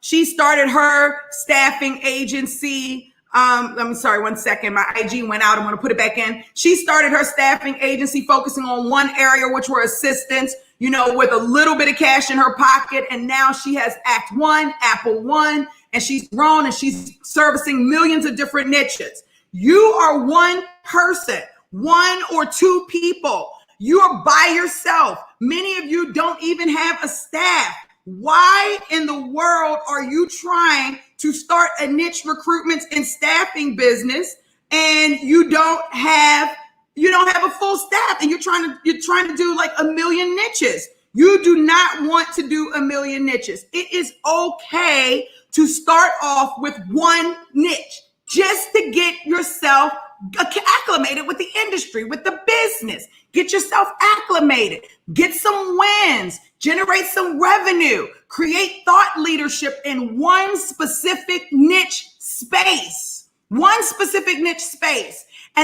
she started her staffing agency. I'm sorry, 1 second. My IG went out. I'm going to put it back in. She started her staffing agency focusing on one area, which were assistants, with a little bit of cash in her pocket. And now she has Act One, Apple One, and she's grown and she's servicing millions of different niches. You are one person, one or two people. You are by yourself. Many of you don't even have a staff. Why in the world are you trying to start a niche recruitment and staffing business and you don't have a full staff and you're trying to do like a million niches? You do not want to do a million niches. It is okay to start off with one niche just to get yourself acclimated with the industry, with the business. Get yourself acclimated, get some wins, generate some revenue, create thought leadership in one specific niche space. And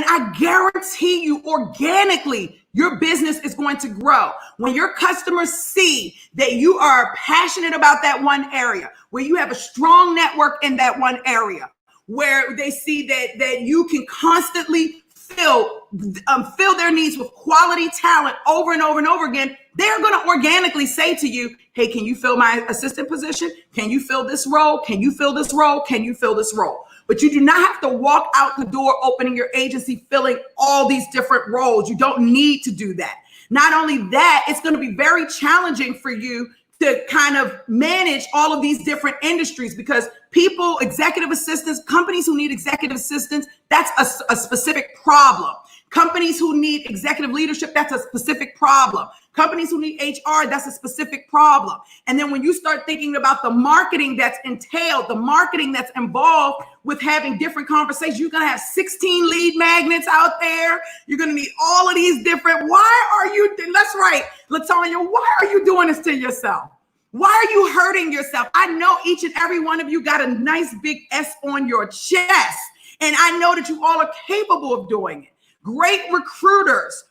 I guarantee you organically, your business is going to grow. When your customers see that you are passionate about that one area, where you have a strong network in that one area, where they see that you can constantly fill their needs with quality talent over and over and over again, they're going to organically say to you, hey, can you fill my assistant position? Can you fill this role? Can you fill this role? Can you fill this role? But you do not have to walk out the door opening your agency, filling all these different roles. You don't need to do that. Not only that, it's going to be very challenging for you to kind of manage all of these different industries because people, executive assistants, companies who need executive assistants, that's a specific problem. Companies who need executive leadership, that's a specific problem. Companies who need HR, that's a specific problem. And then when you start thinking about the marketing that's entailed, the marketing that's involved with having different conversations, you're going to have 16 lead magnets out there. You're going to need all of these different, that's right, Latonya, why are you doing this to yourself? Why are you hurting yourself? I know each and every one of you got a nice big S on your chest. And I know that you all are capable of doing it. Great recruiters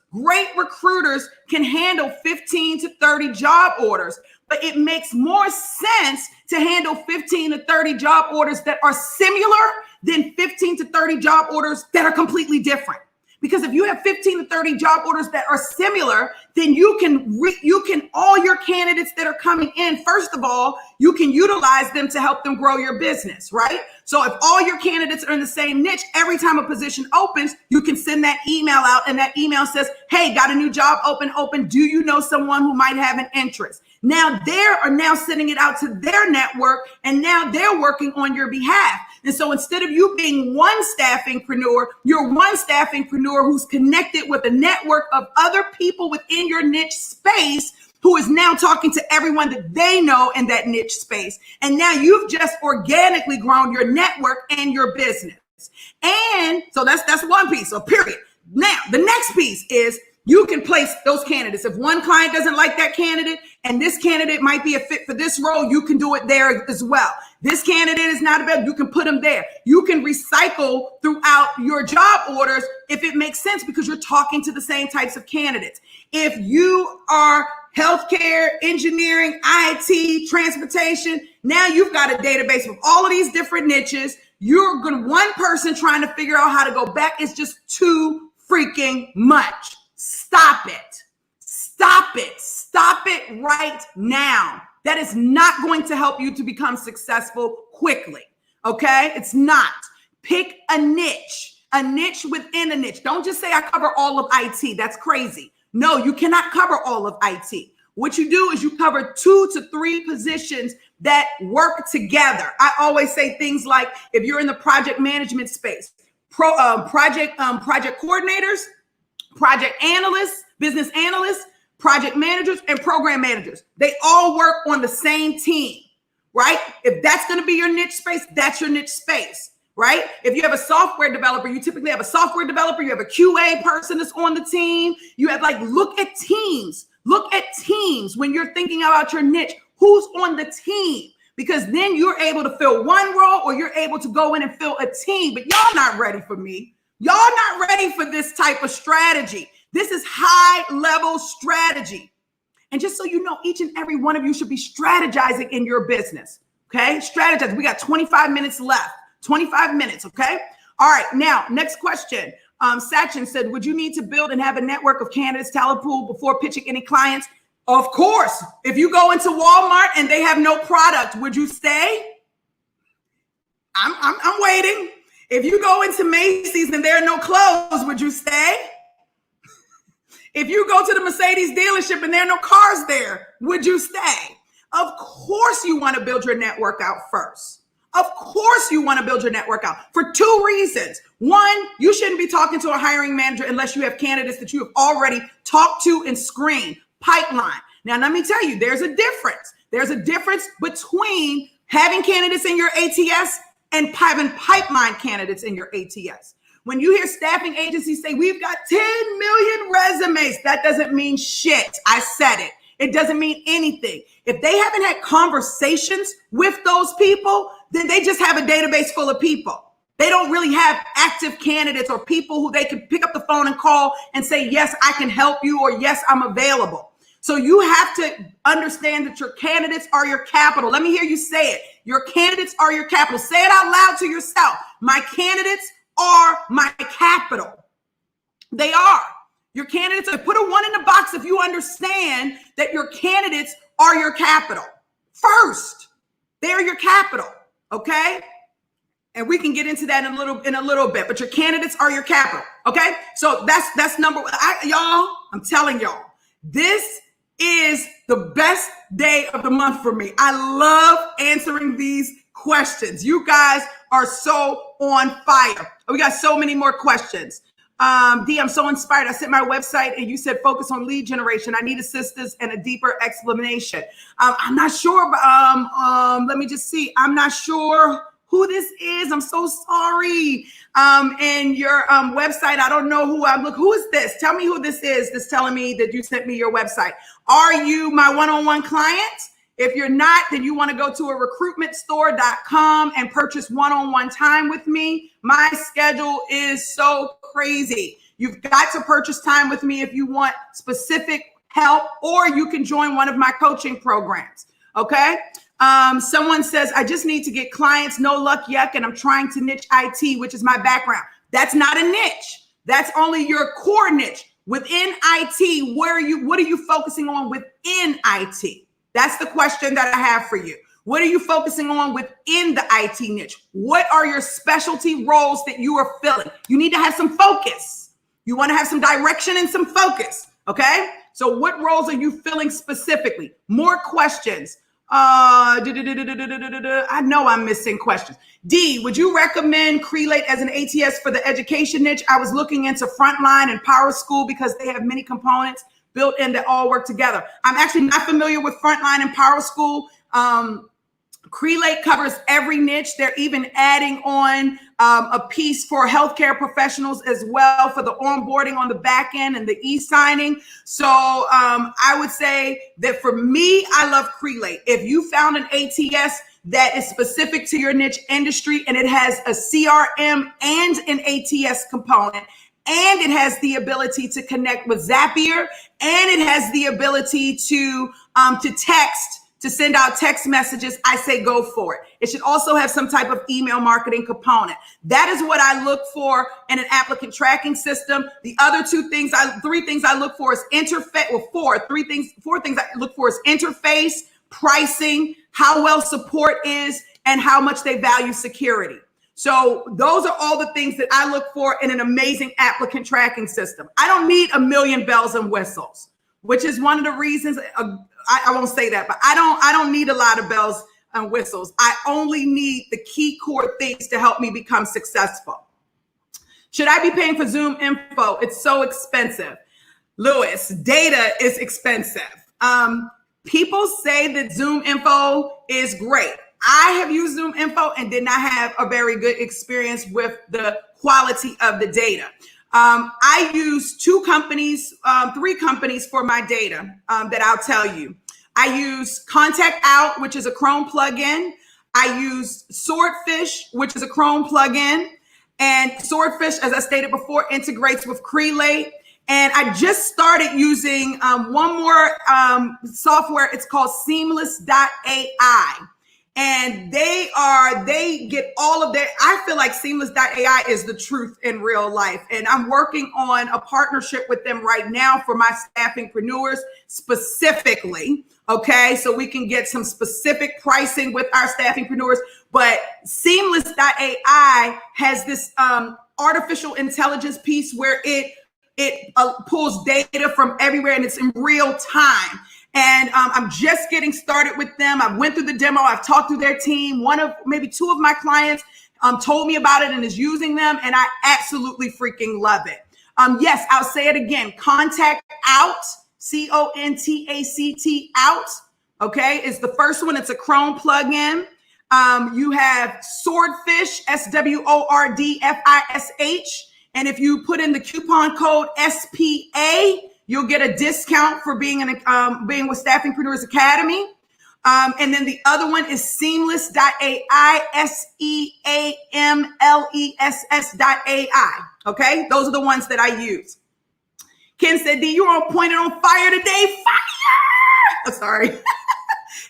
can handle 15 to 30 job orders, but it makes more sense to handle 15 to 30 job orders that are similar than 15 to 30 job orders that are completely different. Because if you have 15 to 30 job orders that are similar, then you can all your candidates that are coming in, first of all, you can utilize them to help them grow your business, right? So if all your candidates are in the same niche, every time a position opens, you can send that email out and that email says, hey, got a new job open. Do you know someone who might have an interest? Now they are now sending it out to their network and now they're working on your behalf. And so instead of you being one staffingpreneur, you're one staffingpreneur who's connected with a network of other people within your niche space who is now talking to everyone that they know in that niche space. And now you've just organically grown your network and your business. And so that's one piece, so period. Now, the next piece is You can place those candidates. If one client doesn't like that candidate and this candidate might be a fit for this role, you can do it there as well. This candidate is not a bad, you can put them there. You can recycle throughout your job orders if it makes sense because you're talking to the same types of candidates. If you are healthcare, engineering, IT, transportation, now you've got a database with all of these different niches. You're going one person trying to figure out how to go back. It's just too freaking much. Stop it. Stop it. Stop it right now. That is not going to help you to become successful quickly. Okay? It's not. Pick a niche within a niche. Don't just say I cover all of IT. That's crazy. No, you cannot cover all of IT. What you do is you cover 2 to 3 positions that work together. I always say things like, if you're in the project management space, project coordinators, project analysts, business analysts, project managers, and program managers. They all work on the same team, right? If that's going to be your niche space, that's your niche space, right? If you have a software developer, you typically have a software developer, you have a QA person that's on the team. You have look at teams. Look at teams when you're thinking about your niche. Who's on the team? Because then you're able to fill one role or you're able to go in and fill a team. But y'all not ready for me. Y'all not ready for this type of strategy. This is high level strategy. And just so you know, each and every one of you should be strategizing in your business. Okay. Strategize. We got 25 minutes left. 25 minutes. Okay. All right. Now, next question. Sachin said, would you need to build and have a network of candidates, talent pool before pitching any clients? Of course. If you go into Walmart and they have no product, would you stay? I'm waiting. If you go into Macy's and there are no clothes, would you stay? If you go to the Mercedes dealership and there are no cars there, would you stay? Of course you want to build your network out first. Of course you want to build your network out for 2 reasons. One, you shouldn't be talking to a hiring manager unless you have candidates that you have already talked to and screened. Pipeline. Now, let me tell you, there's a difference. There's a difference between having candidates in your ATS and having pipeline candidates in your ATS. When you hear staffing agencies say, we've got 10 million resumes, that doesn't mean shit. I said it. It doesn't mean anything. If they haven't had conversations with those people, then they just have a database full of people. They don't really have active candidates or people who they can pick up the phone and call and say, yes, I can help you, or yes, I'm available. So you have to understand that your candidates are your capital. Let me hear you say it. Your candidates are your capital. Say it out loud to yourself. My candidates are my capital. They are. Your candidates, put a 1 in the box if you understand that your candidates are your capital. First, they're your capital, okay? And we can get into that in a little bit, but your candidates are your capital, okay? So that's number one. Y'all, I'm telling y'all, this is the best day of the month for me. I love answering these questions. You guys are so on fire. We got so many more questions. D, I'm so inspired. I sent my website and you said focus on lead generation. I need assistance and a deeper explanation. I'm not sure. Let me just see. I'm not sure who this is. I'm so sorry. And your website, I don't know who who is this? Tell me who this is that's telling me that you sent me your website. Are you my one-on-one client? If you're not, then you want to go to a recruitmentstore.com and purchase one-on-one time with me. My schedule is so crazy. You've got to purchase time with me if you want specific help, or you can join one of my coaching programs. Okay. Someone says, I just need to get clients, no luck yet, and I'm trying to niche IT, which is my background. That's not a niche. That's only your core niche. Within IT, what are you focusing on within IT? That's the question that I have for you. What are you focusing on within the IT niche? What are your specialty roles that you are filling? You need to have some focus. You want to have some direction and some focus. Okay. So what roles are you filling specifically? More questions. I know I'm missing questions. D, would you recommend Crelate as an ATS for the education niche? I was looking into Frontline and Power School because they have many components built in that all work together. I'm actually not familiar with Frontline and Power School. Crelate covers every niche. They're even adding on a piece for healthcare professionals as well for the onboarding on the back end and the e-signing. So I would say that for me, I love Crelate. If you found an ATS that is specific to your niche industry and it has a CRM and an ATS component, and it has the ability to connect with Zapier, and it has the ability to text, to send out text messages, I say go for it. It should also have some type of email marketing component. That is what I look for in an applicant tracking system. The other three things I look for is interface. Well, four things I look for is interface, pricing, how well support is, and how much they value security. So those are all the things that I look for in an amazing applicant tracking system. I don't need a million bells and whistles, which is one of the reasons I won't say that, but I don't need a lot of bells and whistles. I only need the key core things to help me become successful. Should I be paying for Zoom info? It's so expensive. Lewis, data is expensive. People say that Zoom info is great. I have used Zoom info and did not have a very good experience with the quality of the data. I use three companies for my data that I'll tell you. I use Contact Out, which is a Chrome plugin. I use Swordfish, which is a Chrome plugin. And Swordfish, as I stated before, integrates with Crelate. And I just started using one more software. It's called Seamless.ai. And they get all of their, I feel like Seamless.ai is the truth in real life. And I'm working on a partnership with them right now for my Staffingpreneurs specifically. Okay, so we can get some specific pricing with our Staffingpreneurs. But Seamless.ai has this artificial intelligence piece where it pulls data from everywhere and it's in real time. And I'm just getting started with them. I went through the demo. I've talked to their team. Maybe two of my clients told me about it and is using them. And I absolutely freaking love it. Yes, I'll say it again. Contact Out, CONTACT Out. Okay, is the first one. It's a Chrome plugin. You have Swordfish, SWORDFISH. And if you put in the coupon code SPA, you'll get a discount for being with Staffingpreneurs Academy. And then the other one is Seamless.ai, SEAMLESS.ai. Okay, those are the ones that I use. Ken said, D, you're on point and on fire today. Fire! Oh, sorry.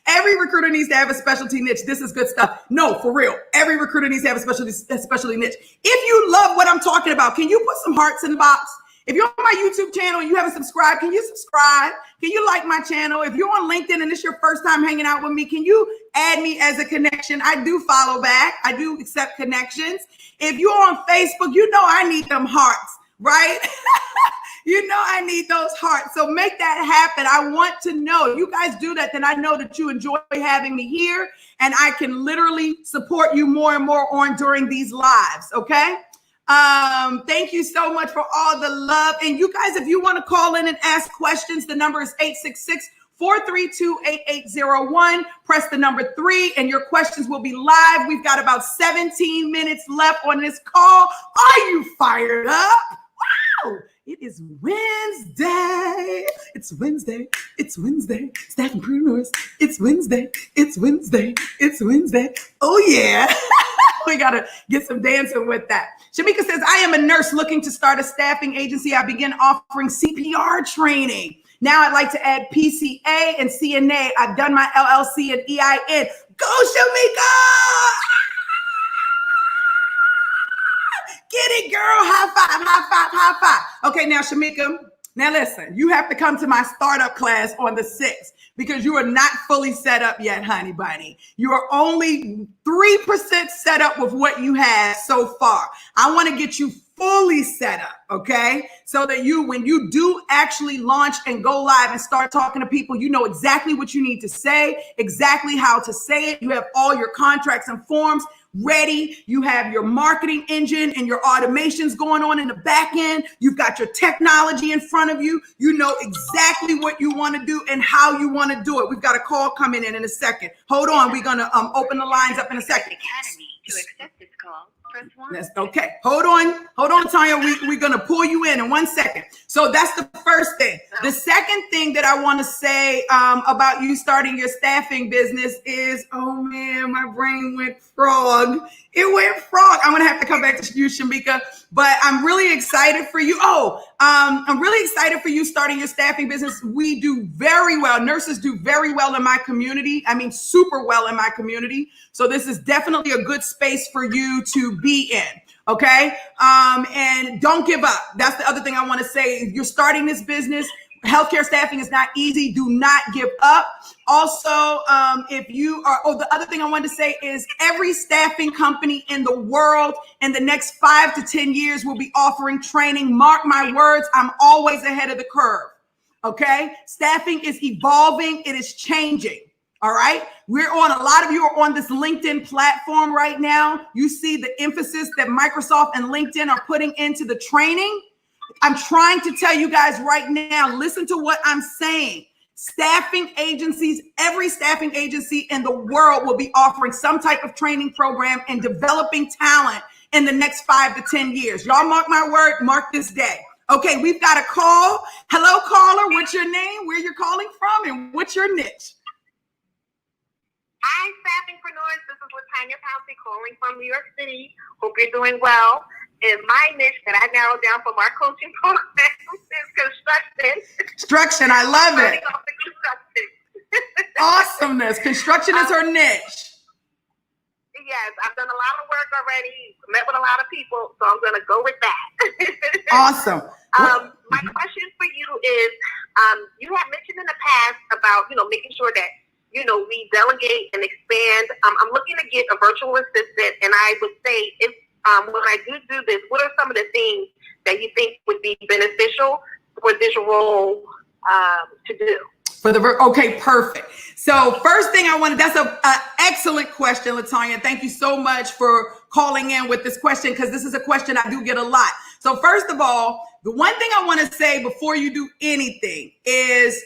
Every recruiter needs to have a specialty niche. This is good stuff. No, for real. Every recruiter needs to have a specialty niche. If you love what I'm talking about, can you put some hearts in the box? If you're on my YouTube channel and you haven't subscribed, can you subscribe? Can you like my channel? If you're on LinkedIn and it's your first time hanging out with me, can you add me as a connection? I do follow back. I do accept connections. If you're on Facebook, you know I need them hearts, right? You know I need those hearts. So make that happen. I want to know. You guys do that, then I know that you enjoy having me here and I can literally support you more and more during these lives, okay? Thank you so much for all the love. And you guys, if you want to call in and ask questions, the number is 866-432-8801. Press the number 3 and your questions will be live. We've got about 17 minutes left on this call. Are you fired up? Wow! It is Wednesday. It's Wednesday. It's Wednesday. Staffingpreneurs. It's Wednesday. It's Wednesday. It's Wednesday. Oh, yeah. We got to get some dancing with that. Shamika says, I am a nurse looking to start a staffing agency. I began offering CPR training. Now I'd like to add PCA and CNA. I've done my LLC and EIN. Go, Shamika! Get it, girl. High five, high five, high five. Okay, now, Shamika, now listen, you have to come to my startup class on the 6th because you are not fully set up yet, honey bunny. You are only 3% set up with what you have so far. I want to get you fully set up, okay? So that when you do actually launch and go live and start talking to people, you know exactly what you need to say, exactly how to say it. You have all your contracts and forms ready. You have your marketing engine and your automations going on in the back end. You've got your technology in front of you. You know exactly what you want to do and how you want to do it. We've got a call coming in a second. Hold on. We're going to open the lines up in a second. Academy to accept this call. That's okay. Hold on, Tanya. We're gonna pull you in 1 second. So that's the first thing. The second thing that I want to say about you starting your staffing business is, oh man, my brain went frog. It went frog. I'm gonna have to come back to you, Shamika, but I'm really excited for you. I'm really excited for you starting your staffing business. We do very well. Nurses do very well in my community. I mean, super well in my community. So this is definitely a good space for you to be in. Okay. And don't give up. That's the other thing I want to say. If you're starting this business, healthcare staffing is not easy. Do not give up. Also, if you are, the other thing I wanted to say is every staffing company in the world in the next 5 to 10 years will be offering training. Mark my words. I'm always ahead of the curve. Okay. Staffing is evolving. It is changing. All right. A lot of you are on this LinkedIn platform right now. You see the emphasis that Microsoft and LinkedIn are putting into the training. I'm trying to tell you guys right now, listen to what I'm saying. Staffing agencies, every staffing agency in the world will be offering some type of training program and developing talent in the next 5 to 10 years. Y'all mark my word, mark this day. Okay, we've got a call. Hello, caller. What's your name? Where you're calling from? And what's your niche? Hi, Staffingpreneurs. This is Latanya Pouncey calling from New York City. Hope you're doing well. And my niche that I narrowed down for my coaching program is construction. Construction, I love it. Construction. Awesomeness. Construction is her niche. Yes, I've done a lot of work already, met with a lot of people, so I'm going to go with that. Awesome. My question for you is, you have mentioned in the past about, making sure that we delegate and expand. I'm looking to get a virtual assistant, and I would say if when I do this, what are some of the things that you think would be beneficial for this role to do? Okay, perfect. So first thing that's an excellent question, Latanya. Thank you so much for calling in with this question, because this is a question I do get a lot. So first of all, the one thing I want to say before you do anything is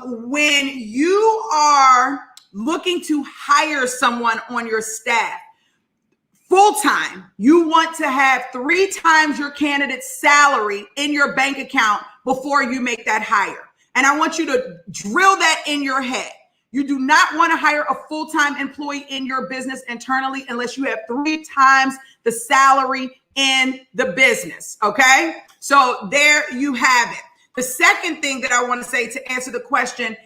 when you are looking to hire someone on your staff full-time, you want to have 3 times your candidate's salary in your bank account before you make that hire. And I want you to drill that in your head. You do not want to hire a full-time employee in your business internally unless you have 3 times the salary in the business. Okay? So there you have it. The second thing that I want to say to answer the question,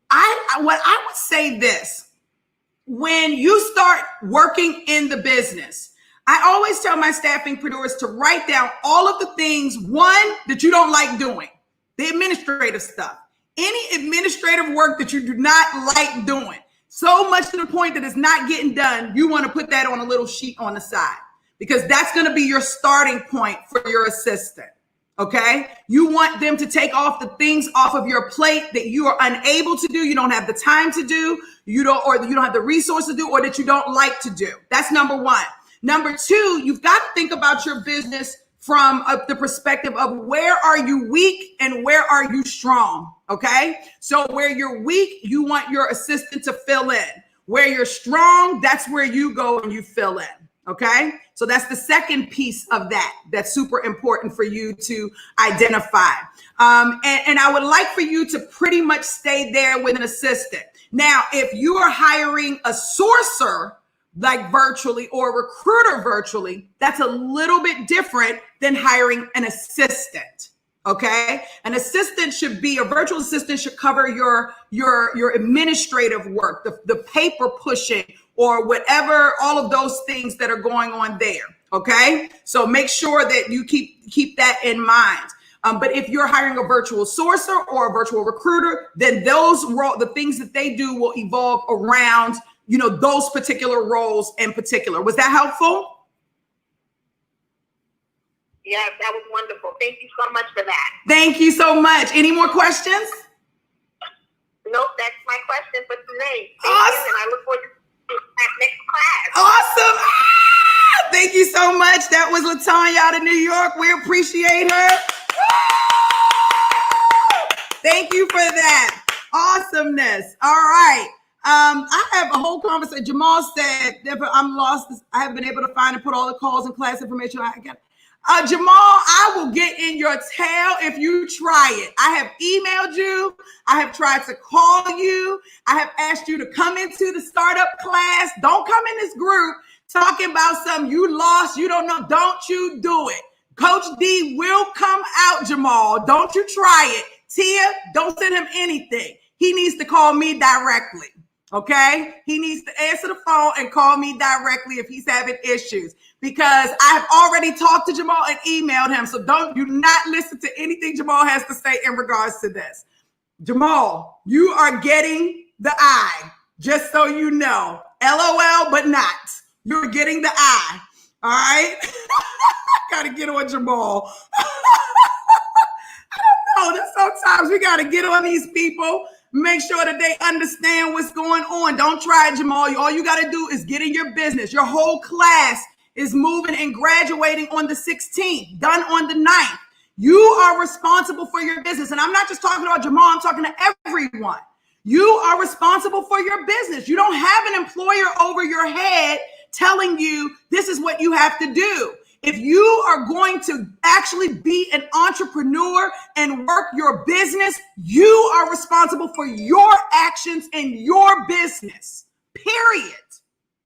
I would say this. When you start working in the business, I always tell my staffingpreneurs to write down all of the things, one, that you don't like doing, the administrative stuff, any administrative work that you do not like doing, so much to the point that it's not getting done, you want to put that on a little sheet on the side, because that's going to be your starting point for your assistant. Okay. You want them to take off the things off of your plate that you are unable to do. You don't have the time to do, you don't have the resources to do, or that you don't like to do. That's number 1. Number 2, you've got to think about your business from the perspective of where are you weak and where are you strong. Okay. So where you're weak, you want your assistant to fill in. Where you're strong, that's where you go and you fill in. Okay. So that's the second piece of that. That's super important for you to identify. And I would like for you to pretty much stay there with an assistant. Now, if you are hiring a sourcer, like virtually, or a recruiter virtually, that's a little bit different than hiring an assistant. Okay. An assistant a virtual assistant should cover your administrative work, the paper pushing, or whatever, all of those things that are going on there. Okay. So make sure that you keep that in mind. But if you're hiring a virtual sourcer or a virtual recruiter, then the things that they do will evolve around, those particular roles in particular. Was that helpful? Yes, that was wonderful. Thank you so much for that. Thank you so much. Any more questions? Nope, that's my question for today. Awesome. Thank you, and I look forward to that next class. Awesome. Thank you so much. That was Latanya out of New York. We appreciate her. Thank you for that. Awesomeness. All right. I have a whole conversation. Jamal said, I'm lost. I have been able to find and put all the calls and class information I got. Jamal, I will get in your tail if you try it. I have emailed you. I have tried to call you. I have asked you to come into the startup class. Don't come in this group talking about something you lost. You don't know. Don't you do it. Coach D will come out, Jamal. Don't you try it. Tia, don't send him anything. He needs to call me directly. Okay? He needs to answer the phone and call me directly if he's having issues, because I've already talked to Jamal and emailed him. So do not listen to anything Jamal has to say in regards to this. Jamal, you are getting the I, just so you know. LOL, but not. You're getting the I. All right? Got to get on Jamal. I don't know. Sometimes we got to get on these people. Make sure that they understand what's going on. Don't try it, Jamal. All you got to do is get in your business. Your whole class is moving and graduating on the 16th, done on the 9th. You are responsible for your business. And I'm not just talking about Jamal. I'm talking to everyone. You are responsible for your business. You don't have an employer over your head telling you this is what you have to do. If you are going to actually be an entrepreneur and work your business, you are responsible for your actions in your business, period.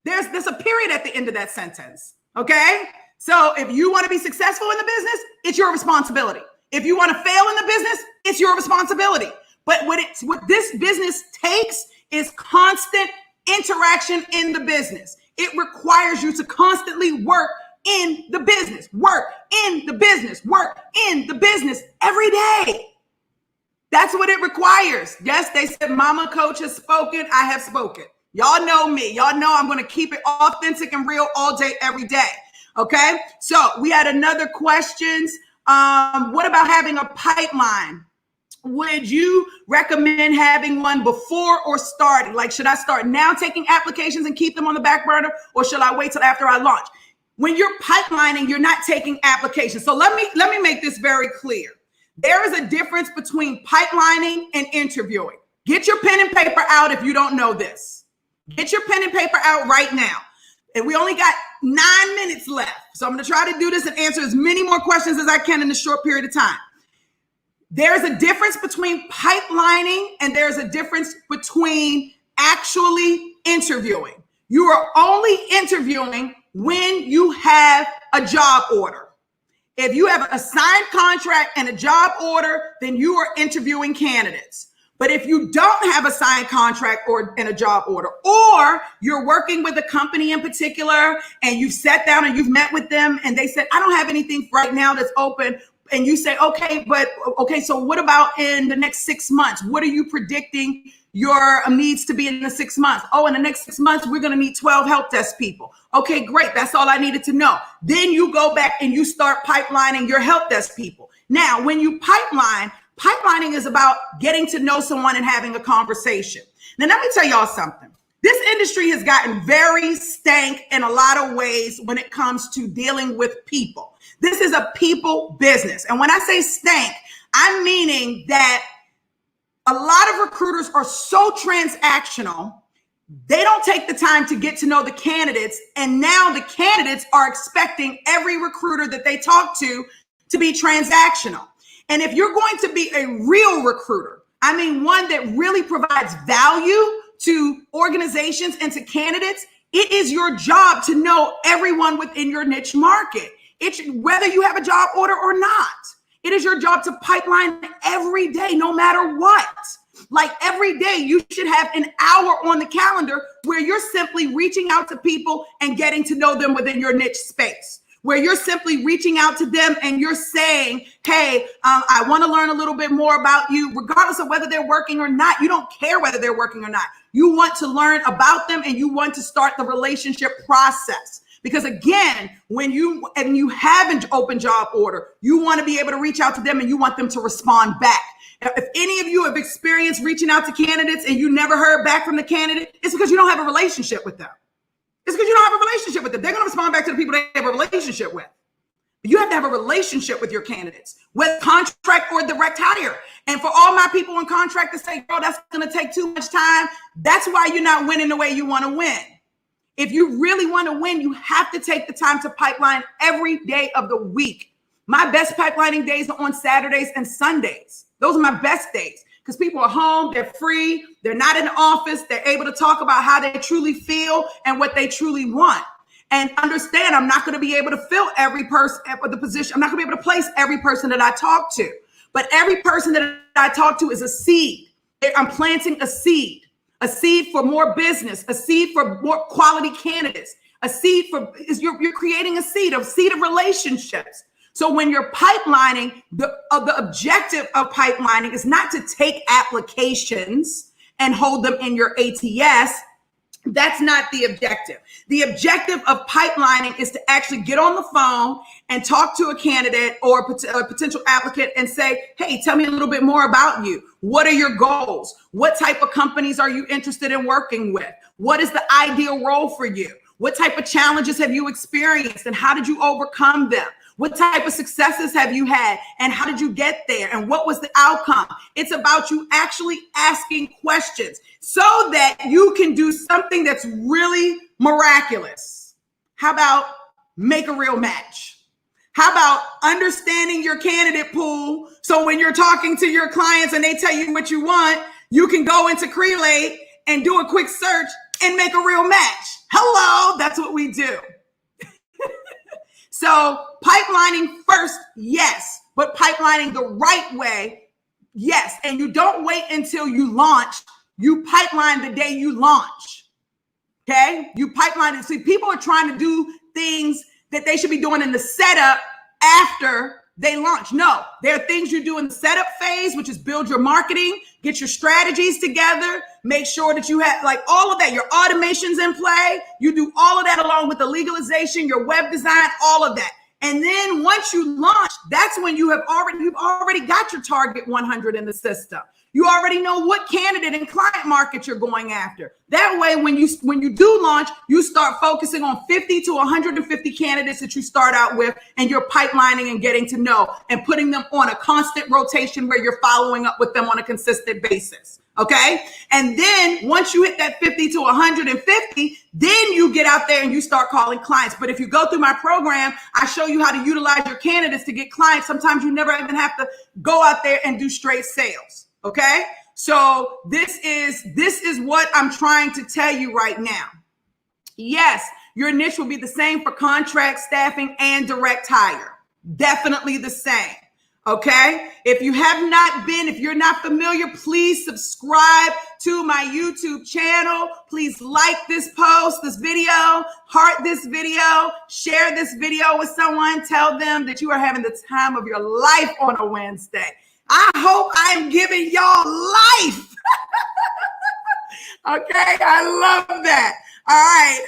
There's a period at the end of that sentence, okay? So if you want to be successful in the business, it's your responsibility. If you want to fail in the business, it's your responsibility. But what this business takes is constant interaction in the business. It requires you to constantly work in the business, work in the business, work in the business every day. That's what it requires. Yes, they said Mama Coach has spoken. I have spoken. Y'all know me. Y'all know I'm going to keep it authentic and real all day, every day. Okay. So we had another questions. What about having a pipeline? Would you recommend having one before or starting? Like, should I start now taking applications and keep them on the back burner, or should I wait till after I launch? When you're pipelining, you're not taking applications. So let me make this very clear. There is a difference between pipelining and interviewing. Get your pen and paper out if you don't know this. Get your pen and paper out right now. And we only got 9 minutes left. So I'm going to try to do this and answer as many more questions as I can in a short period of time. There's a difference between pipelining and there's a difference between actually interviewing. You are only interviewing when you have a job order. If you have a signed contract and a job order, then you are interviewing candidates. But if you don't have a signed contract and a job order, or you're working with a company in particular and you've sat down and you've met with them and they said, I don't have anything right now that's open. And you say, okay, so what about in the next 6 months? What are you predicting your needs to be in the 6 months? Oh, in the next 6 months, we're going to need 12 help desk people. Okay, great. That's all I needed to know. Then you go back and you start pipelining your help desk people. Now, when you pipelining is about getting to know someone and having a conversation. Now, let me tell y'all something. This industry has gotten very stank in a lot of ways when it comes to dealing with people. This is a people business. And when I say stank, I'm meaning that a lot of recruiters are so transactional, they don't take the time to get to know the candidates. And now the candidates are expecting every recruiter that they talk to be transactional. And if you're going to be a real recruiter, I mean one that really provides value to organizations and to candidates, it is your job to know everyone within your niche market. Whether you have a job order or not, it is your job to pipeline every day, no matter what. Like every day, you should have an hour on the calendar where you're simply reaching out to people and getting to know them within your niche space, where you're simply reaching out to them and you're saying, hey, I want to learn a little bit more about you, regardless of whether they're working or not. You don't care whether they're working or not. You want to learn about them and you want to start the relationship process. Because again, when you have an open job order, you want to be able to reach out to them and you want them to respond back. If any of you have experienced reaching out to candidates and you never heard back from the candidate, it's because you don't have a relationship with them. It's because you don't have a relationship with them. They're going to respond back to the people they have a relationship with. You have to have a relationship with your candidates, whether contract or direct hire. And for all my people in contract to say, girl, that's going to take too much time, that's why you're not winning the way you want to win. If you really want to win, you have to take the time to pipeline every day of the week. My best pipelining days are on Saturdays and Sundays. Those are my best days because people are home, they're free, they're not in the office, they're able to talk about how they truly feel and what they truly want. And understand, I'm not going to be able to fill every person at the position. I'm not going to be able to place every person that I talk to. But every person that I talk to is a seed. I'm planting a seed for more business, a seed for more quality candidates, a seed for, you're creating a seed of relationships. So when you're pipelining, the objective of pipelining is not to take applications and hold them in your ATS. That's not the objective. The objective of pipelining is to actually get on the phone and talk to a candidate or a potential applicant and say, hey, tell me a little bit more about you. What are your goals? What type of companies are you interested in working with? What is the ideal role for you? What type of challenges have you experienced and how did you overcome them? What type of successes have you had and how did you get there? And what was the outcome? It's about you actually asking questions so that you can do something that's really miraculous. How about make a real match? How about understanding your candidate pool? So when you're talking to your clients and they tell you what you want, you can go into Crelate and do a quick search and make a real match. Hello, that's what we do. So pipelining first, yes, but pipelining the right way, yes. And you don't wait until you launch. You pipeline the day you launch, okay? You pipeline it. See, people are trying to do things that they should be doing in the setup after they launch. No, there are things you do in the setup phase, which is build your marketing, get your strategies together, make sure that you have like all of that, your automations in play. You do all of that along with the legalization, your web design, all of that. And then once you launch, that's when you've already got your target 100 in the system. You already know what candidate and client market you're going after. That way, when you do launch, you start focusing on 50 to 150 candidates that you start out with, and you're pipelining and getting to know and putting them on a constant rotation where you're following up with them on a consistent basis. Okay. And then once you hit that 50 to 150, then you get out there and you start calling clients. But if you go through my program, I show you how to utilize your candidates to get clients. Sometimes you never even have to go out there and do straight sales. Okay. So this is what I'm trying to tell you right now. Yes, your niche will be the same for contract, staffing, and direct hire. Definitely the same. Okay. If you're not familiar, please subscribe to my YouTube channel. Please like this post, this video, heart this video, share this video with someone. Tell them that you are having the time of your life on a Wednesday. I hope I am giving y'all life. Okay. I love that. All right.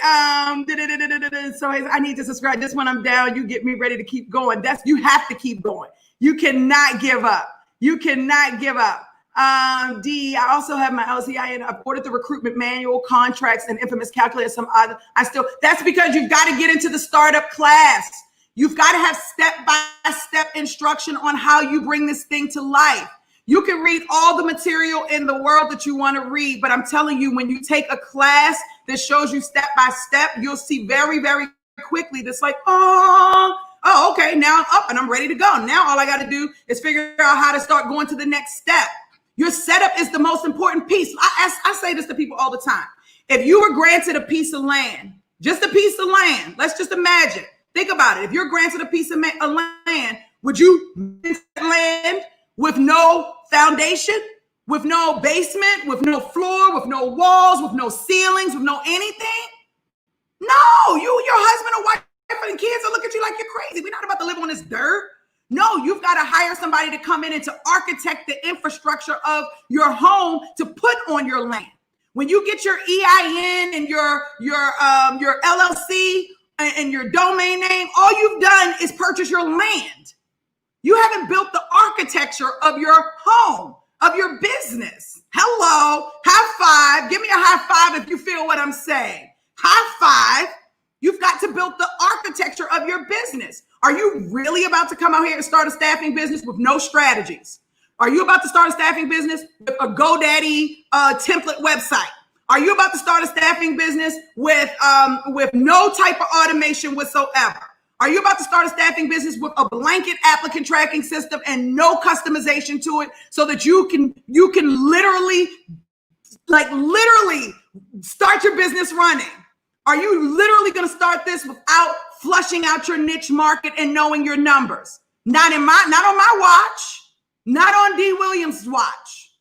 So I need to subscribe. This one I'm down. You get me ready to keep going. You have to keep going. You cannot give up. You cannot give up. D, I also have my LCI and I've ordered the recruitment manual, contracts, and infamous calculator. That's because you've got to get into the startup class. You've got to have step-by-step instruction on how you bring this thing to life. You can read all the material in the world that you want to read, but I'm telling you, when you take a class that shows you step-by-step, you'll see very, very quickly that's like, oh, okay, now I'm up and I'm ready to go. Now all I got to do is figure out how to start going to the next step. Your setup is the most important piece. I say this to people all the time. If you were granted a piece of land, just a piece of land, let's just imagine. Think about it. If you're granted a piece of land, would you land with no foundation, with no basement, with no floor, with no walls, with no ceilings, with no anything? No, your husband or wife and kids will look at you like you're crazy. We're not about to live on this dirt. No, you've got to hire somebody to come in and to architect the infrastructure of your home to put on your land. When you get your EIN and your LLC and your domain name, all you've done is purchase your land. You haven't built the architecture of your home, of your business. Hello, high five. Give me a high five if you feel what I'm saying. High five. You've got to build the architecture of your business. Are you really about to come out here and start a staffing business with no strategies? Are you about to start a staffing business with a GoDaddy template website? Are you about to start a staffing business with no type of automation whatsoever? Are you about to start a staffing business with a blanket applicant tracking system and no customization to it so that you can literally start your business running? Are you literally going to start this without flushing out your niche market and knowing your numbers? Not on my watch, not on D. Williams' watch.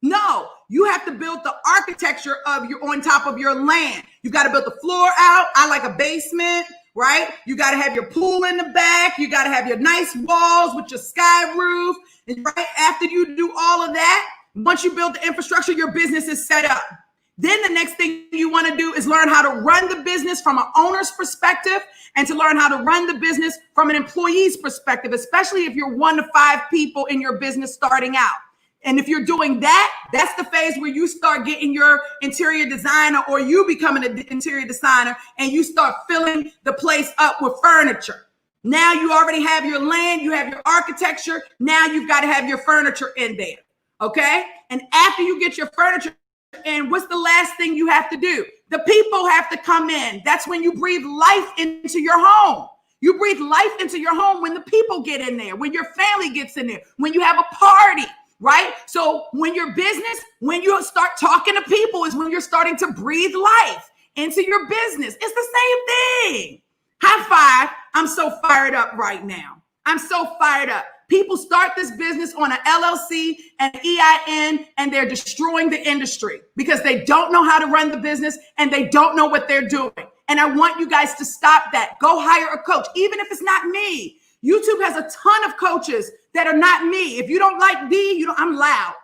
No, you have to build the architecture on top of your land. You got to build the floor out. I like a basement, right? You got to have your pool in the back. You got to have your nice walls with your sky roof. And right after you do all of that, once you build the infrastructure, your business is set up. Then the next thing you want to do is learn how to run the business from an owner's perspective and to learn how to run the business from an employee's perspective, especially if you're 1 to 5 people in your business starting out. And if you're doing that, that's the phase where you start getting your interior designer or you becoming an interior designer and you start filling the place up with furniture. Now you already have your land, you have your architecture. Now you've got to have your furniture in there. Okay. And after you get your furniture in, what's the last thing you have to do? The people have to come in. That's when you breathe life into your home. You breathe life into your home when the people get in there, when your family gets in there, when you have a party, right? So when your business, when you start talking to people is when you're starting to breathe life into your business. It's the same thing. High five. I'm so fired up right now. I'm so fired up. People start this business on an LLC and EIN, and they're destroying the industry because they don't know how to run the business and they don't know what they're doing. And I want you guys to stop that. Go hire a coach, even if it's not me. YouTube has a ton of coaches that are not me. If you don't like me, I'm loud.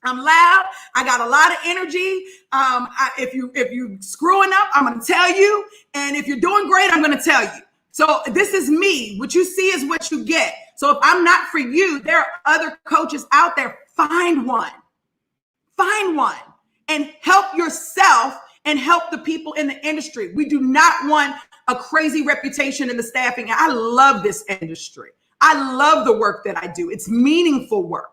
I'm loud. I got a lot of energy. If you screwing up, I'm going to tell you. And if you're doing great, I'm going to tell you. So this is me. What you see is what you get. So if I'm not for you, there are other coaches out there. Find one and help yourself and help the people in the industry. We do not want a crazy reputation in the staffing. I love this industry. I love the work that I do. It's meaningful work.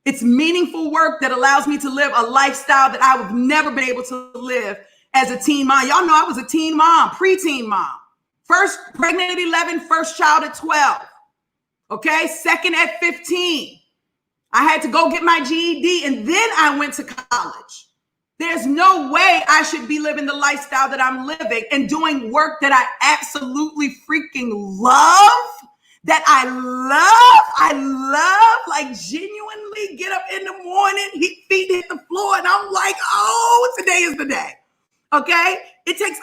It's meaningful work that allows me to live a lifestyle that I would never been able to live as a teen mom. Y'all know I was a teen mom, preteen mom. First pregnant at 11, first child at 12. Okay, second at 15. I had to go get my GED and then I went to college. There's no way I should be living the lifestyle that I'm living and doing work that I absolutely freaking love, I love, like genuinely get up in the morning, feet hit the floor, and I'm like, oh, today is the day. Okay, it takes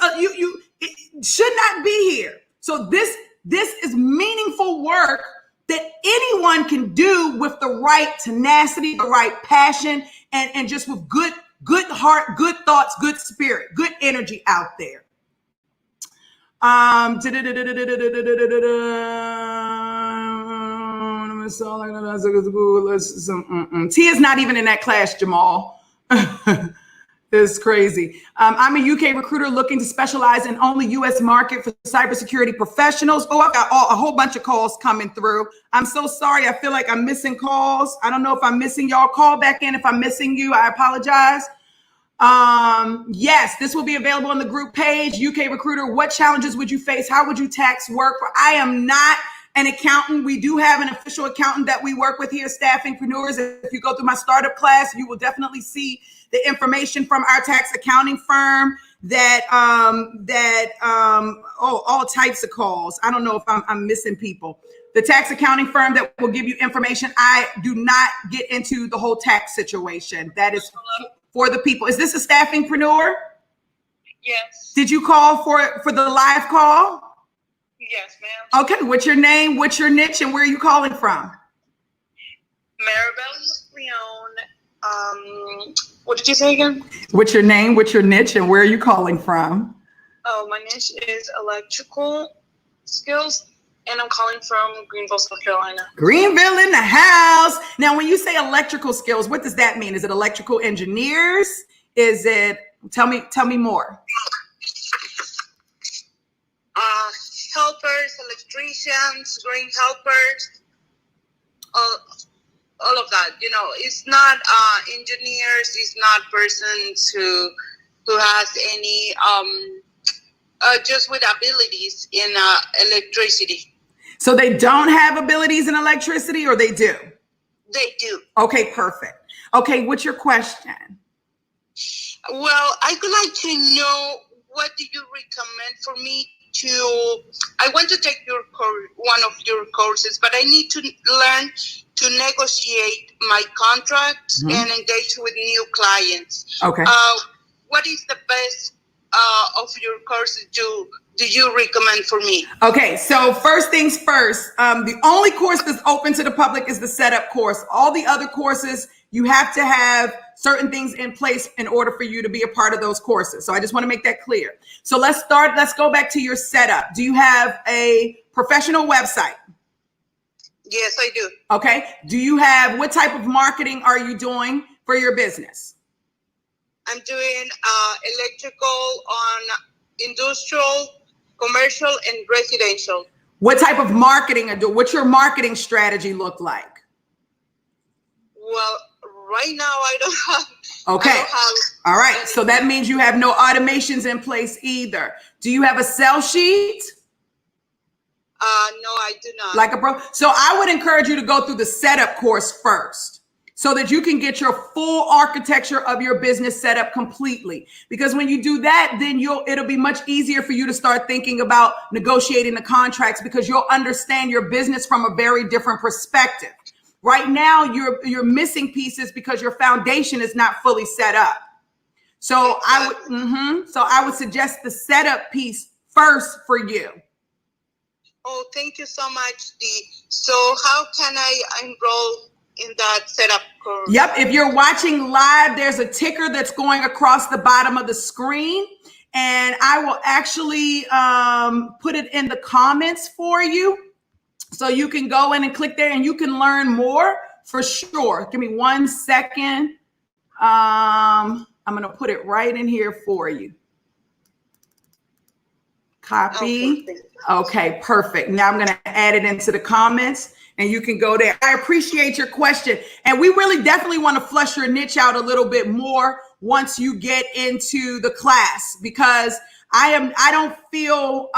it should not be here. So this is meaningful work that anyone can do with the right tenacity, the right passion, and just with good heart, good thoughts, good spirit, good energy out there. T is not even in that class, Jamal. It's crazy. I'm a UK recruiter looking to specialize in only US market for cybersecurity professionals. Oh, I've got a whole bunch of calls coming through. I'm so sorry. I feel like I'm missing calls. I don't know if I'm missing y'all. Call back in. If I'm missing you, I apologize. Yes, this will be available on the group page. UK recruiter, what challenges would you face? How would you tax work? I am not an accountant. We do have an official accountant that we work with here, Staffingpreneurs. If you go through my startup class, you will definitely see the information from our tax accounting firm all types of calls. I don't know if I'm missing people. The tax accounting firm that will give you information. I do not get into the whole tax situation. That is for the people. Is this a staffingpreneur? Yes. Did you call for the live call? Yes, ma'am. Okay. What's your name? What's your niche? And where are you calling from? Maribel Leon. What did you say again? What's your name? What's your niche? And where are you calling from? Oh, my niche is electrical skills, and I'm calling from Greenville, South Carolina. Greenville in the house. Now, when you say electrical skills, what does that mean? Is it electrical engineers? Is it? Tell me more. Helpers, electricians. electricians, green helpers, all of that. It's not engineers, it's not persons who has any just with abilities in electricity. So they don't have abilities in electricity, or they do? They do. Okay, perfect. Okay, what's your question? Well, I would like to know, what do you recommend for me I want to take one of your courses, but I need to learn to negotiate my contracts and engage with new clients. Okay. What is the best of your courses do you recommend for me? Okay, so first things first, the only course that's open to the public is the setup course. All the other courses, you have to have certain things in place in order for you to be a part of those courses. So I just want to make that clear. So let's go back to your setup. Do you have a professional website? Yes, I do. Okay. What type of marketing are you doing for your business? I'm doing electrical on industrial, commercial, and residential. What type of marketing what's your marketing strategy look like? Well, right now I don't have. Okay. All right. So that means you have no automations in place either. Do you have a sell sheet? No, I do not. So I would encourage you to go through the setup course first, so that you can get your full architecture of your business set up completely. Because when you do that, then it'll be much easier for you to start thinking about negotiating the contracts, because you'll understand your business from a very different perspective. Right now, you're missing pieces because your foundation is not fully set up. So I would suggest the setup piece first for you. Oh, thank you so much, Dee. So how can I enroll in that setup course? Yep. If you're watching live, there's a ticker that's going across the bottom of the screen, and I will actually put it in the comments for you. So you can go in and click there and you can learn more for sure. Give me 1 second. I'm going to put it right in here for you. Copy. Okay, perfect. Now I'm going to add it into the comments and you can go there. I appreciate your question. And we really definitely want to flush your niche out a little bit more once you get into the class, because I don't feel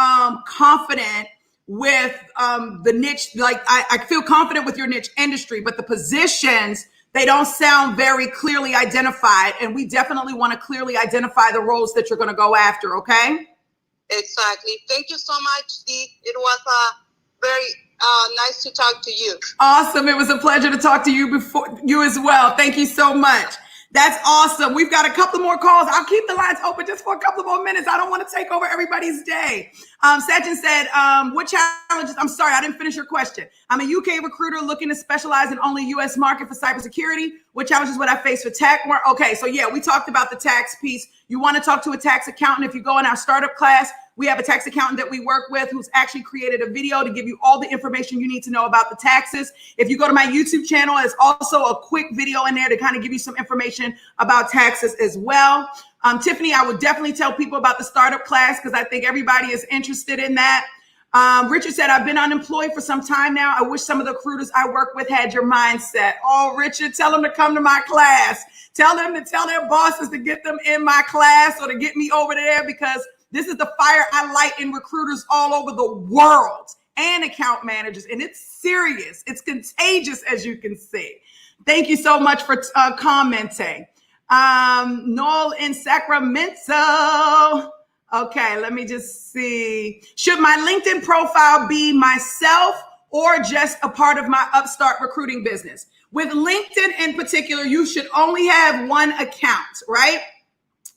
confident with the niche. Like I feel confident with your niche industry, but the positions, they don't sound very clearly identified. And we definitely want to clearly identify the roles that you're going to go after. Okay. Exactly. Thank you so much, Dee. It was very nice to talk to you. Awesome. It was a pleasure to talk to you as well. Thank you so much. That's awesome. We've got a couple more calls. I'll keep the lines open just for a couple more minutes. I don't want to take over everybody's day. Sachin said, what challenges? I'm sorry, I didn't finish your question. I'm a UK recruiter looking to specialize in only US market for cybersecurity. What challenges would I face for tech work? Okay, so yeah, we talked about the tax piece. You want to talk to a tax accountant. If you go in our startup class, we have a tax accountant that we work with who's actually created a video to give you all the information you need to know about the taxes. If you go to my YouTube channel, there's also a quick video in there to kind of give you some information about taxes as well. Tiffany, I would definitely tell people about the startup class because I think everybody is interested in that. Richard said, I've been unemployed for some time now. I wish some of the recruiters I work with had your mindset. Oh, Richard, tell them to come to my class. Tell them to tell their bosses to get them in my class or to get me over there, because this is the fire I light in recruiters all over the world and account managers. And it's serious. It's contagious, as you can see. Thank you so much for commenting. Noel in Sacramento. Okay, let me just see. Should my LinkedIn profile be myself or just a part of my upstart recruiting business? With LinkedIn in particular, you should only have one account, right?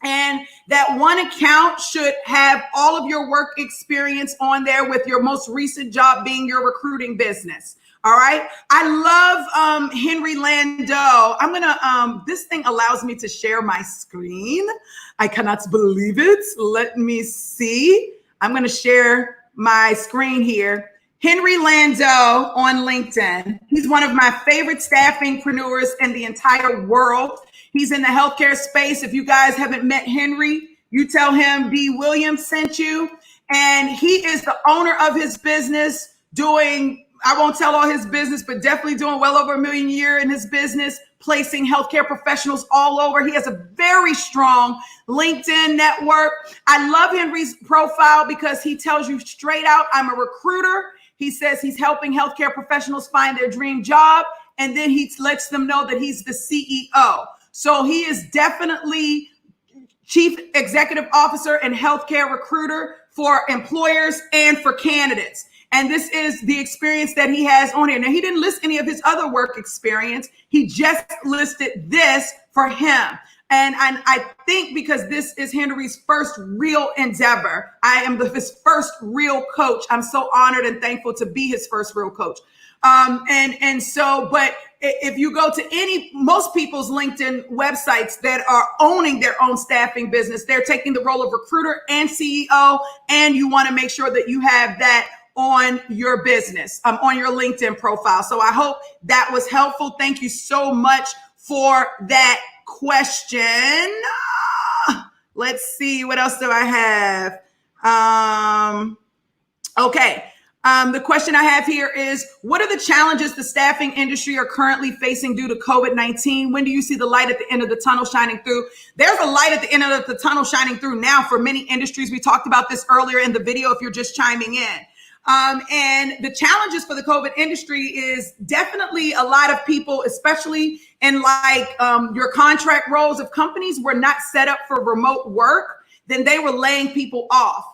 And that one account should have all of your work experience on there, with your most recent job being your recruiting business. All right. I love Henry Lando. I'm going to, this thing allows me to share my screen. I cannot believe it. Let me see. I'm going to share my screen here. Henry Lando on LinkedIn. He's one of my favorite staffingpreneurs in the entire world. He's in the healthcare space. If you guys haven't met Henry, you tell him B. Williams sent you. And he is the owner of his business, doing, I won't tell all his business, but definitely doing well over $1 million a year in his business, placing healthcare professionals all over. He has a very strong LinkedIn network. I love Henry's profile because he tells you straight out, I'm a recruiter. He says he's helping healthcare professionals find their dream job. And then he lets them know that he's the CEO. So he is definitely Chief Executive Officer and healthcare recruiter for employers and for candidates. And this is the experience that he has on here. Now, he didn't list any of his other work experience. He just listed this for him. And I think because this is Henry's first real endeavor, I am his first real coach. I'm so honored and thankful to be his first real coach. But if you go to most people's LinkedIn websites that are owning their own staffing business, they're taking the role of recruiter and CEO, and you want to make sure that you have that on your business, on your LinkedIn profile. So I hope that was helpful. Thank you so much for that question. Let's see, what else do I have? Okay. The question I have here is, what are the challenges the staffing industry are currently facing due to COVID-19? When do you see the light at the end of the tunnel shining through? There's a light at the end of the tunnel shining through now for many industries. We talked about this earlier in the video if you're just chiming in. And the challenges for the COVID industry is definitely a lot of people, especially in your contract roles. If companies were not set up for remote work, then they were laying people off.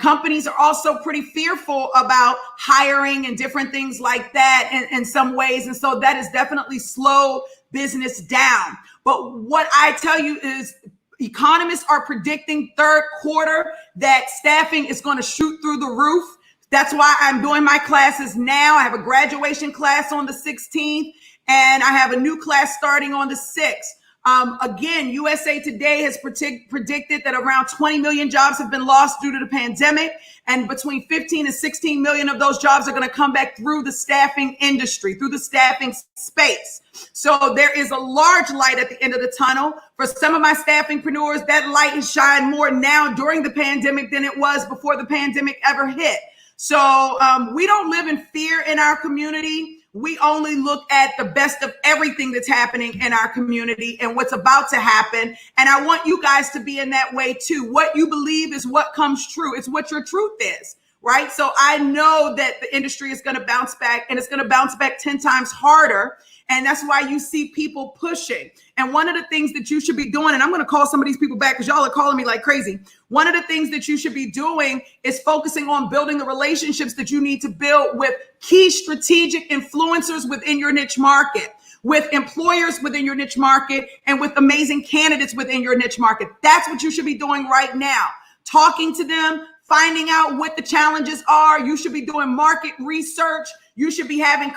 Companies are also pretty fearful about hiring and different things like that in some ways. And so that has definitely slowed business down. But what I tell you is economists are predicting third quarter that staffing is going to shoot through the roof. That's why I'm doing my classes now. I have a graduation class on the 16th, and I have a new class starting on the 6th. Again, USA Today has predicted that around 20 million jobs have been lost due to the pandemic, and between 15 and 16 million of those jobs are going to come back through the staffing industry, through the staffing space. So there is a large light at the end of the tunnel. For some of my staffingpreneurs, that light is shining more now during the pandemic than it was before the pandemic ever hit. So we don't live in fear in our community. We only look at the best of everything that's happening in our community and what's about to happen. And I want you guys to be in that way too. What you believe is what comes true. It's what your truth is, right? So I know that the industry is going to bounce back, and it's going to bounce back 10 times harder. And that's why you see people pushing. And one of the things that you should be doing, and I'm going to call some of these people back because y'all are calling me like crazy. One of the things that you should be doing is focusing on building the relationships that you need to build with key strategic influencers within your niche market, with employers within your niche market, and with amazing candidates within your niche market. That's what you should be doing right now. Talking to them, finding out what the challenges are. You should be doing market research. You should be having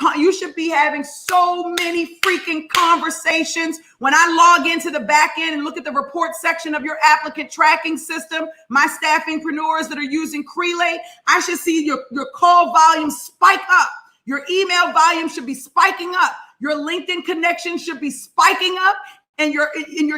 so many freaking conversations. When I log into the back end and look at the report section of your applicant tracking system, my staffingpreneurs that are using Crelay, I should see your call volume spike up. Your email volume should be spiking up. Your LinkedIn connection should be spiking up, and your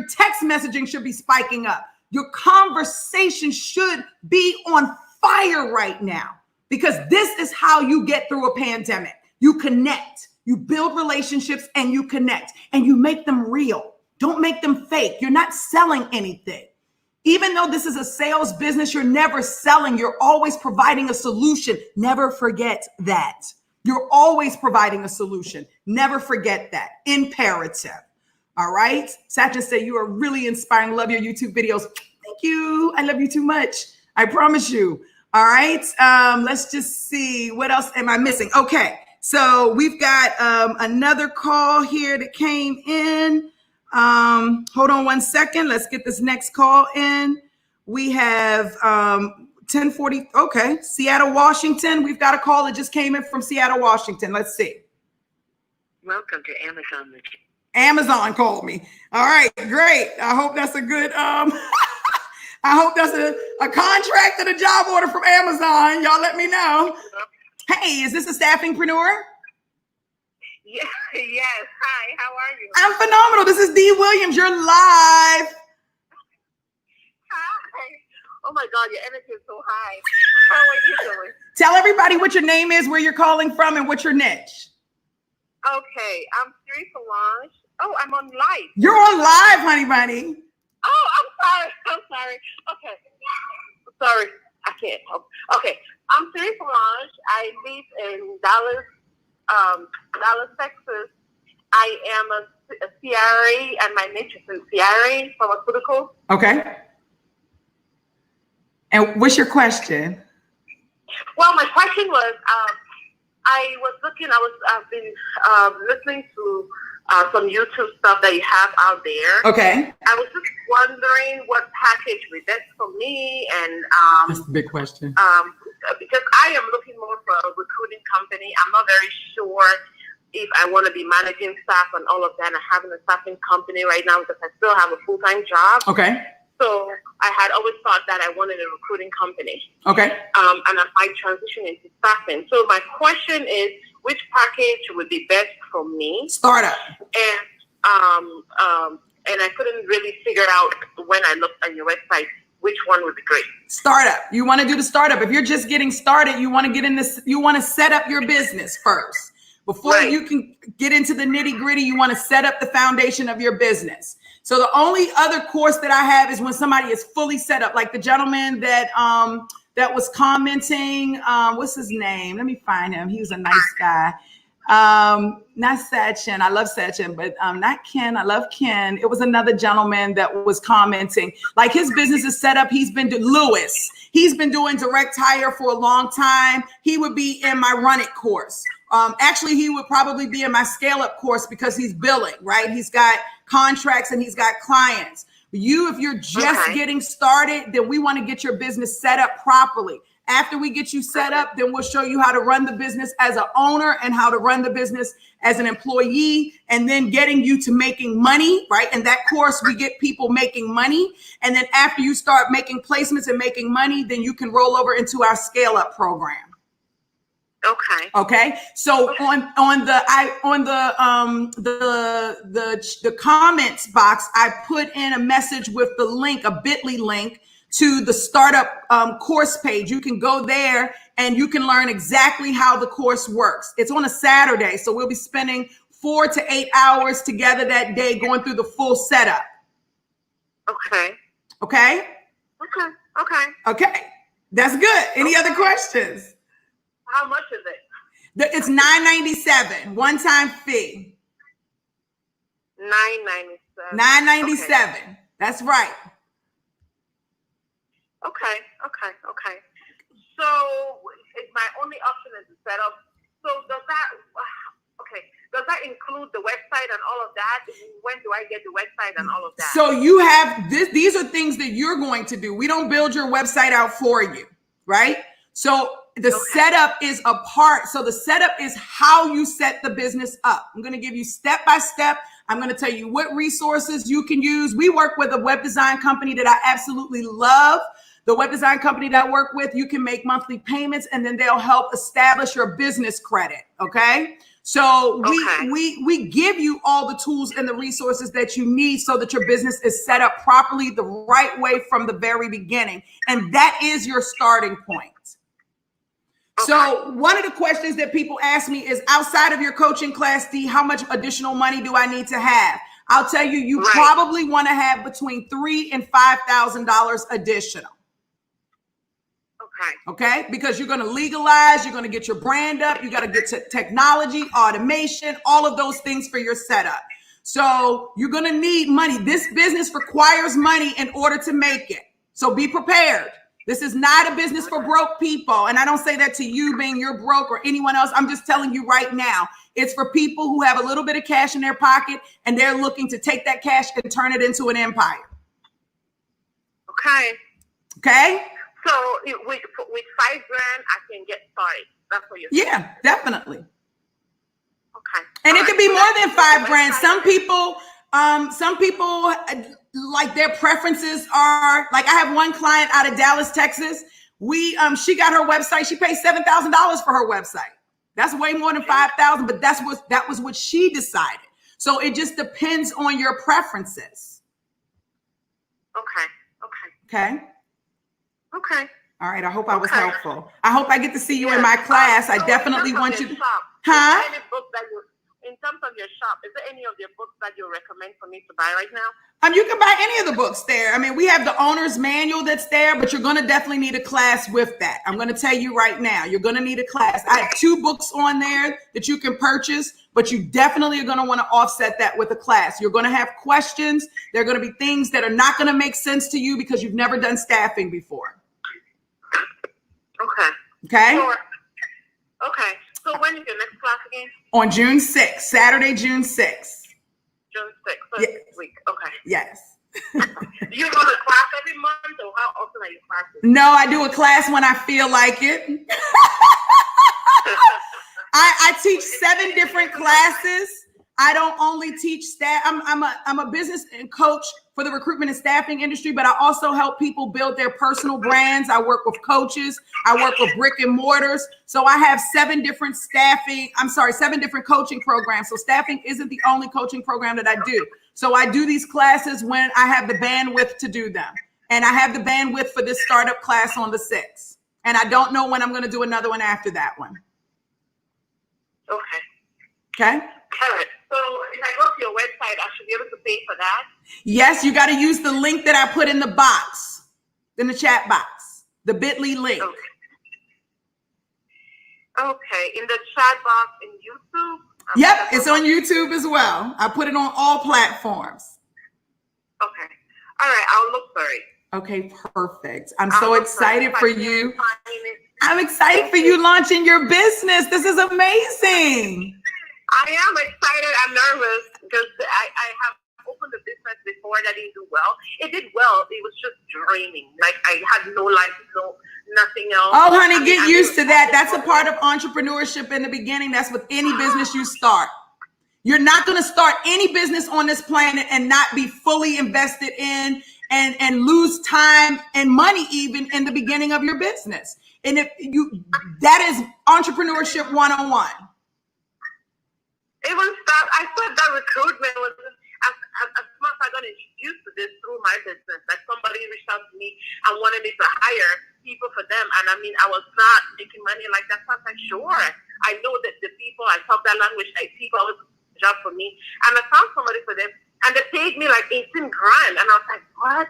text messaging should be spiking up. Your conversation should be on fire right now, because this is how you get through a pandemic. You connect, you build relationships, and you connect, and you make them real. Don't make them fake. You're not selling anything. Even though this is a sales business, you're never selling. You're always providing a solution. Never forget that. You're always providing a solution. Never forget that. Imperative. All right. Sachin said, you are really inspiring. Love your YouTube videos. Thank you. I love you too much. I promise you. All right. Let's just see. What else am I missing? Okay. So we've got another call here that came in. Hold on one second. Let's get this next call in. We have 1040. Okay. Seattle, Washington. We've got a call that just came in from Seattle, Washington. Let's see. Welcome to Amazon. Amazon called me. All right, great. I hope that's a good, I hope that's a contract and a job order from Amazon. Y'all let me know. Hey, is this a staffingpreneur? Yes. Hi, how are you? I'm phenomenal. This is Dee Williams. You're live. Hi. Oh my God, your energy is so high. How are you doing? Tell everybody what your name is, where you're calling from, and what's your niche. Okay, I'm Siri Solange. Oh, I'm on live. You're on live, honey bunny. Oh, I'm sorry. Okay. Sorry, I can't help. Okay, I'm Siri Solange. I live in Dallas, Texas. I am a CRA, and my niche is in CRA, pharmaceuticals. Okay. And what's your question? Well, my question was, I've been listening to some YouTube stuff that you have out there. Okay. I was just wondering what package would be best for me, and That's a big question. Because I am looking more for a recruiting company. I'm not very sure if I want to be managing staff and all of that. I'm having a staffing company right now because I still have a full-time job. Okay. So I had always thought that I wanted a recruiting company. Okay. And I might transition into staffing. So my question is, which package would be best for me? Startup. And I couldn't really figure out when I looked on your website which one would be great. Startup. You want to do the startup. If you're just getting started, you want to get in this. You want to set up your business first. Before you can get into the nitty gritty, you want to set up the foundation of your business. So the only other course that I have is when somebody is fully set up, like the gentleman that that was commenting. What's his name? Let me find him. He was a nice guy. Not Sachin. I love Sachin, but not Ken. I love Ken. It was another gentleman that was commenting. Like his business is set up. He's been Lewis. He's been doing direct hire for a long time. He would be in my Run It course. Actually, he would probably be in my Scale Up course because he's billing, right? He's got contracts and he's got clients. If you're just getting started, then we want to get your business set up properly. After we get you set up, then we'll show you how to run the business as an owner and how to run the business as an employee, and then getting you to making money, right? In that course, we get people making money. And then after you start making placements and making money, then you can roll over into our Scale Up program. Okay. So on the comments box, I put in a message with the link, a bit.ly link to the startup course page. You can go there and you can learn exactly how the course works. It's on a Saturday, so we'll be spending 4 to 8 hours together that day going through the full setup. Okay. That's good. Any other questions? How much is it? It's $9.97, one-time fee. $9.97. $9.97. That's right. Okay. So my only option is to set up. So does that include the website and all of that? When do I get the website and all of that? So you have this. These are things that you're going to do. We don't build your website out for you, right? So the setup is a part. So the setup is how you set the business up. I'm going to give you step by step. I'm going to tell you what resources you can use. We work with a web design company that I absolutely love. The web design company that I work with, you can make monthly payments and then they'll help establish your business credit. Okay. So we give you all the tools and the resources that you need so that your business is set up properly the right way from the very beginning. And that is your starting point. So one of the questions that people ask me is, outside of your coaching class, D, how much additional money do I need to have? I'll tell you, you probably want to have between $3,000 and $5,000 additional. Okay, because you're going to legalize, you're going to get your brand up, you got to get to technology, automation, all of those things for your setup. So you're going to need money. This business requires money in order to make it. So be prepared. This is not a business for broke people. And I don't say that to you being you're broke or anyone else. I'm just telling you right now, it's for people who have a little bit of cash in their pocket and they're looking to take that cash and turn it into an empire. Okay. So with $5,000, I can get started. That's what you're saying. Yeah, definitely. And it could be more than $5,000. Some people like their preferences are like, I have one client out of Dallas, Texas. She got her website. She paid $7,000 for her website. That's way more than $5,000, but that was what she decided. So it just depends on your preferences. Okay. All right. I hope I was helpful. I hope I get to see you in my class. I definitely want you to. Huh? Any books that you, in terms of your shop, is there any of your books that you recommend for me to buy right now? You can buy any of the books there. I mean, we have the owner's manual that's there, but you're going to definitely need a class with that. I'm going to tell you right now, you're going to need a class. I have 2 books on there that you can purchase, but you definitely are going to want to offset that with a class. You're going to have questions. There are going to be things that are not going to make sense to you because you've never done staffing before. Okay. Okay? Sure. Okay. So when is your next class again? On June 6th, Saturday, June 6th. June 6th, so Yes. this week. Okay. Yes. Do you go to class every month, or how often are you classes? No, I do a class when I feel like it. I teach 7 different classes. I don't only teach staff. I'm a business and coach for the recruitment and staffing industry, but I also help people build their personal brands. I work with coaches. I work with brick and mortars. So I have 7 different 7 different coaching programs. So staffing isn't the only coaching program that I do. So I do these classes when I have the bandwidth to do them. And I have the bandwidth for this startup class on the 6th. And I don't know when I'm going to do another one after that one. Okay. Okay. All right. So if I go to your website, I should be able to pay for that? Yes, you got to use the link that I put in the box, in the chat box, the bit.ly link. Okay. In the chat box in YouTube? Yep, it's on YouTube as well. I put it on all platforms. Okay. All right, I'll look for it. Okay, perfect. I'm so excited for you. I'm excited for you launching your business. This is amazing. I am excited. I'm nervous because I have opened a business before that didn't do well. It did well. It was just draining. Like I had no life, nothing else. Oh, honey, get used to that. That's a part of entrepreneurship in the beginning. That's with any business you start. You're not going to start any business on this planet and not be fully invested in and lose time and money even in the beginning of your business. And if that is entrepreneurship 101. Even stuff, I thought that recruitment was, as much as I got introduced to this through my business, like somebody reached out to me and wanted me to hire people for them. And I mean, I was not making money like that. So I was like, sure. I know that the people, I talk that language, like people always do a job for me. And I found somebody for them. And they paid me like $18,000. And I was like, what?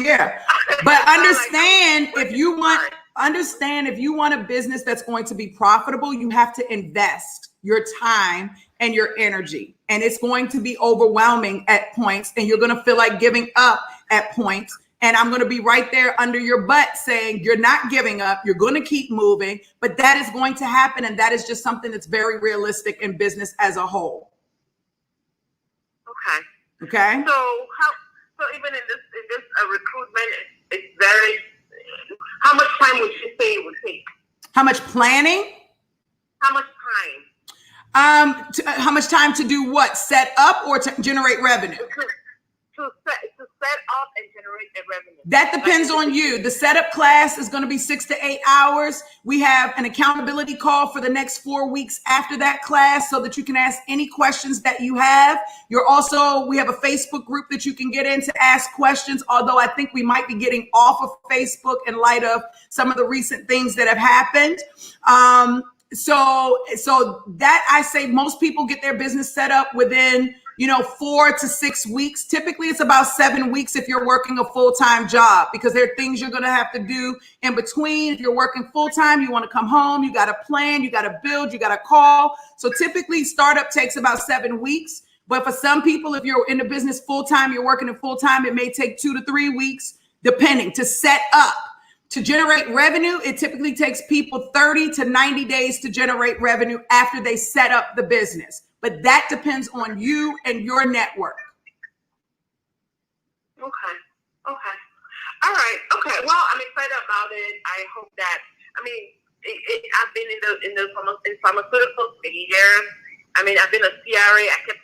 Yeah. But understand if you want a business that's going to be profitable, you have to invest your time and your energy. And it's going to be overwhelming at points. And you're going to feel like giving up at points. And I'm going to be right there under your butt saying, you're not giving up. You're going to keep moving. But that is going to happen. And that is just something that's very realistic in business as a whole. Okay. So even in this recruitment, it's very. How much time would you say it would take? How much planning? How much time? How much time to do what? Set up or to generate revenue? To set up and generate the revenue. That depends on you. The setup class is going to be 6 to 8 hours. We have an accountability call for the next 4 weeks after that class so that you can ask any questions that you have. We have a Facebook group that you can get in to ask questions, although I think we might be getting off of Facebook in light of some of the recent things that have happened. So that I say most people get their business set up within 4 to 6 weeks. Typically, it's about 7 weeks if you're working a full-time job, because there are things you're going to have to do in between. If you're working full-time, you want to come home, you got to plan, you got to build, you got to call. So typically, startup takes about 7 weeks. But for some people, if you're in the business full-time, you're working in full-time, it may take 2 to 3 weeks, depending, to set up. To generate revenue, it typically takes people 30 to 90 days to generate revenue after they set up the business. But that depends on you and your network. Okay. All right. Okay. Well, I'm excited about it. I hope that, I've been in pharmaceuticals for years. I've been a CRA. I kept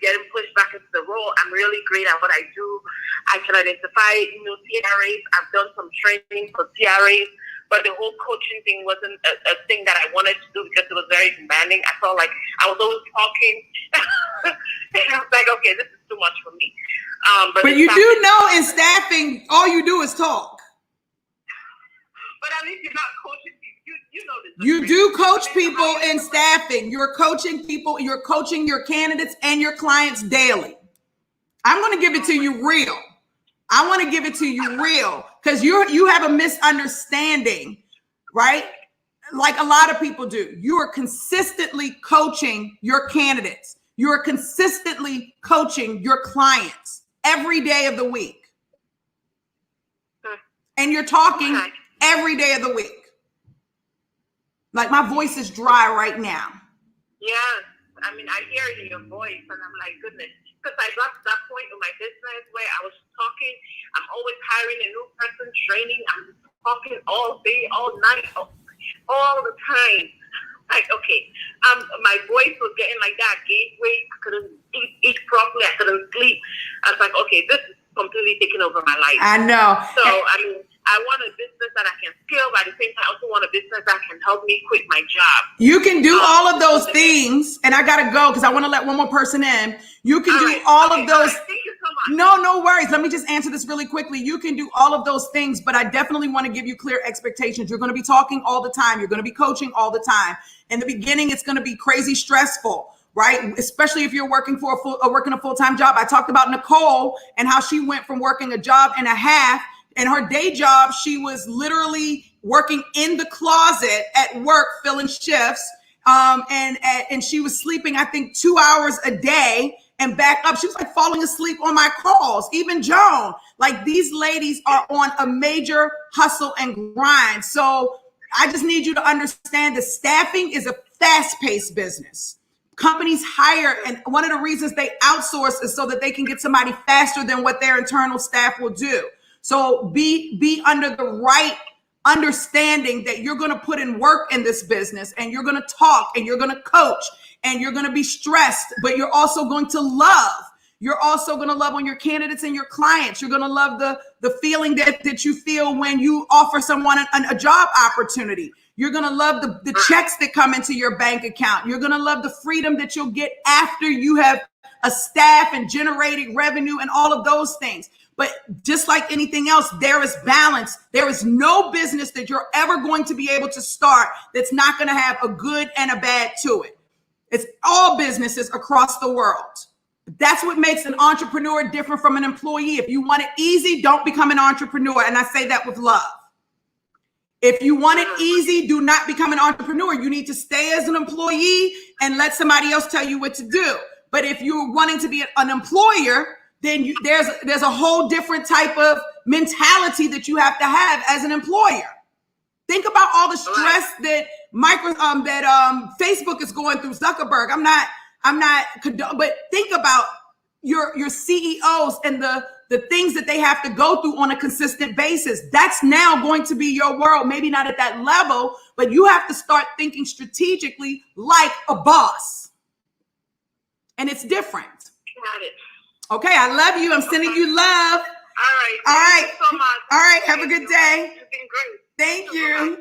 getting pushed back into the role. I'm really great at what I do. I can identify new CRAs. I've done some training for CRAs, but the whole coaching thing wasn't a thing that I wanted to do because it was very demanding. I felt like I was always talking. And I was like, okay, this is too much for me. But you do know in staffing, all you do is talk. But at least you're not coaching people. You know this. You do coach people in staffing. You're coaching people. You're coaching your candidates and your clients daily. I'm going to give it to you real. I want to give it to you real because you have a misunderstanding, right? Like a lot of people do. You are consistently coaching your candidates. You are consistently coaching your clients every day of the week. And you're talking every day of the week. Like my voice is dry right now. Yes. I mean, I hear it in your voice and I'm like, goodness. Because I got to that point in my business where I was talking. I'm always hiring a new person, training. I'm talking all day, all night, all the time. Like, okay, my voice was getting like that, gateway. I couldn't eat properly. I couldn't sleep. I was like, okay, this is completely taking over my life. I know. So, I mean, I want a business that I can scale, but at the same time, I also want a business that can help me quit my job. You can do all of those things, and I gotta go because I want to let one more person in. You can do all of those. Thank you so much. No worries. Let me just answer this really quickly. You can do all of those things, but I definitely want to give you clear expectations. You're going to be talking all the time. You're going to be coaching all the time. In the beginning, it's going to be crazy stressful, right? Especially if you're working working a full-time job. I talked about Nicole and how she went from working a job and a half. In her day job, she was literally working in the closet at work, filling shifts. And she was sleeping, I think, 2 hours a day and back up. She was like falling asleep on my calls. Even Joan, like these ladies are on a major hustle and grind. So I just need you to understand that staffing is a fast-paced business. Companies hire, and one of the reasons they outsource is so that they can get somebody faster than what their internal staff will do. So be under the right understanding that you're going to put in work in this business and you're going to talk and you're going to coach and you're going to be stressed, but you're also going to love. You're also going to love on your candidates and your clients. You're going to love the feeling that you feel when you offer someone a job opportunity. You're going to love the checks that come into your bank account. You're going to love the freedom that you'll get after you have a staff and generated revenue and all of those things. But just like anything else, there is balance. There is no business that you're ever going to be able to start that's not going to have a good and a bad to it. It's all businesses across the world. That's what makes an entrepreneur different from an employee. If you want it easy, don't become an entrepreneur. And I say that with love. If you want it easy, do not become an entrepreneur. You need to stay as an employee and let somebody else tell you what to do. But if you're wanting to be an employer, then there's a whole different type of mentality that you have to have as an employer. Think about all the stress that Facebook is going through. Zuckerberg. I'm not, but think about your CEOs and the things that they have to go through on a consistent basis. That's now going to be your world. Maybe not at that level, but you have to start thinking strategically like a boss. And it's different. Got it. Okay, I love you. I'm sending you love. All right. Thank you so much. All right. Have a good day. You've been great. Thank you.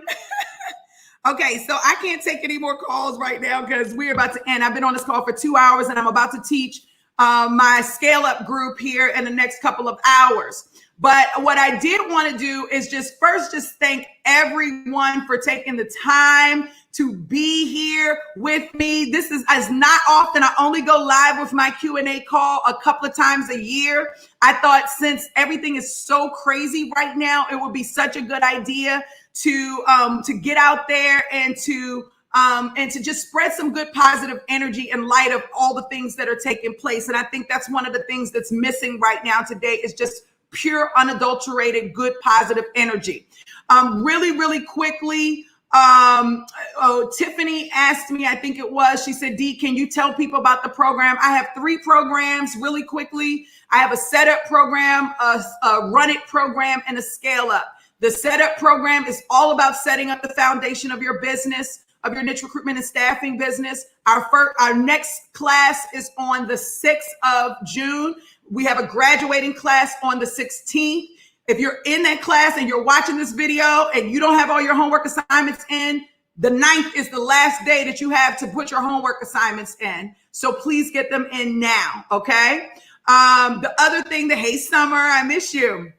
Okay, so I can't take any more calls right now because we're about to end. I've been on this call for 2 hours and I'm about to teach my scale up group here in the next couple of hours. But what I did want to do is just thank everyone for taking the time to be here with me. This is not often. I only go live with my Q&A call a couple of times a year. I thought since everything is so crazy right now, it would be such a good idea to get out there and to just spread some good positive energy in light of all the things that are taking place. And I think that's one of the things that's missing right now today is just pure, unadulterated, good, positive energy. Really quickly, Tiffany asked me, I think it was, she said, Dee, can you tell people about the program? I have 3 programs really quickly. I have a setup program, a run it program, and a scale up. The setup program is all about setting up the foundation of your business, of your niche recruitment and staffing business. Our next class is on the 6th of June. We have a graduating class on the 16th. If you're in that class and you're watching this video and you don't have all your homework assignments in, the 9th is the last day that you have to put your homework assignments in. So please get them in now, okay? The other thing hey, Summer, I miss you.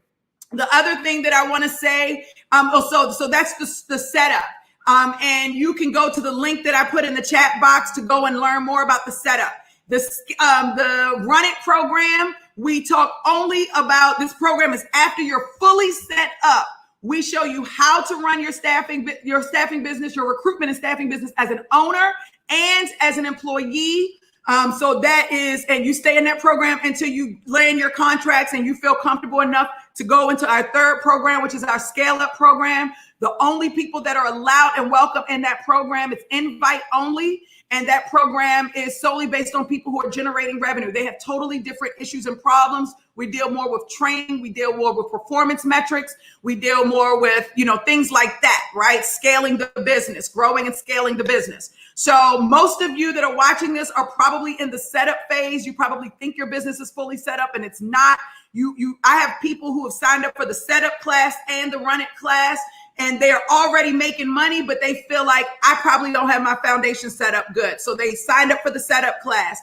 The other thing that I want to say, So that's the setup. And you can go to the link that I put in the chat box to go and learn more about the setup. The Run It program, we talk only about, this program is after you're fully set up. We show you how to run your staffing business, your recruitment and staffing business as an owner and as an employee. So that is, and you stay in that program until you land your contracts and you feel comfortable enough to go into our third program, which is our scale up program. The only people that are allowed and welcome in that program, it's invite only. And that program is solely based on people who are generating revenue. They have totally different issues and problems. We deal more with training. We deal more with performance metrics. We deal more with, things like that, right? Scaling the business, growing and scaling the business. So most of you that are watching this are probably in the setup phase. You probably think your business is fully set up and it's not. I have people who have signed up for the setup class and the Run It class, and they're already making money, but they feel like I probably don't have my foundation set up good. So they signed up for the setup class.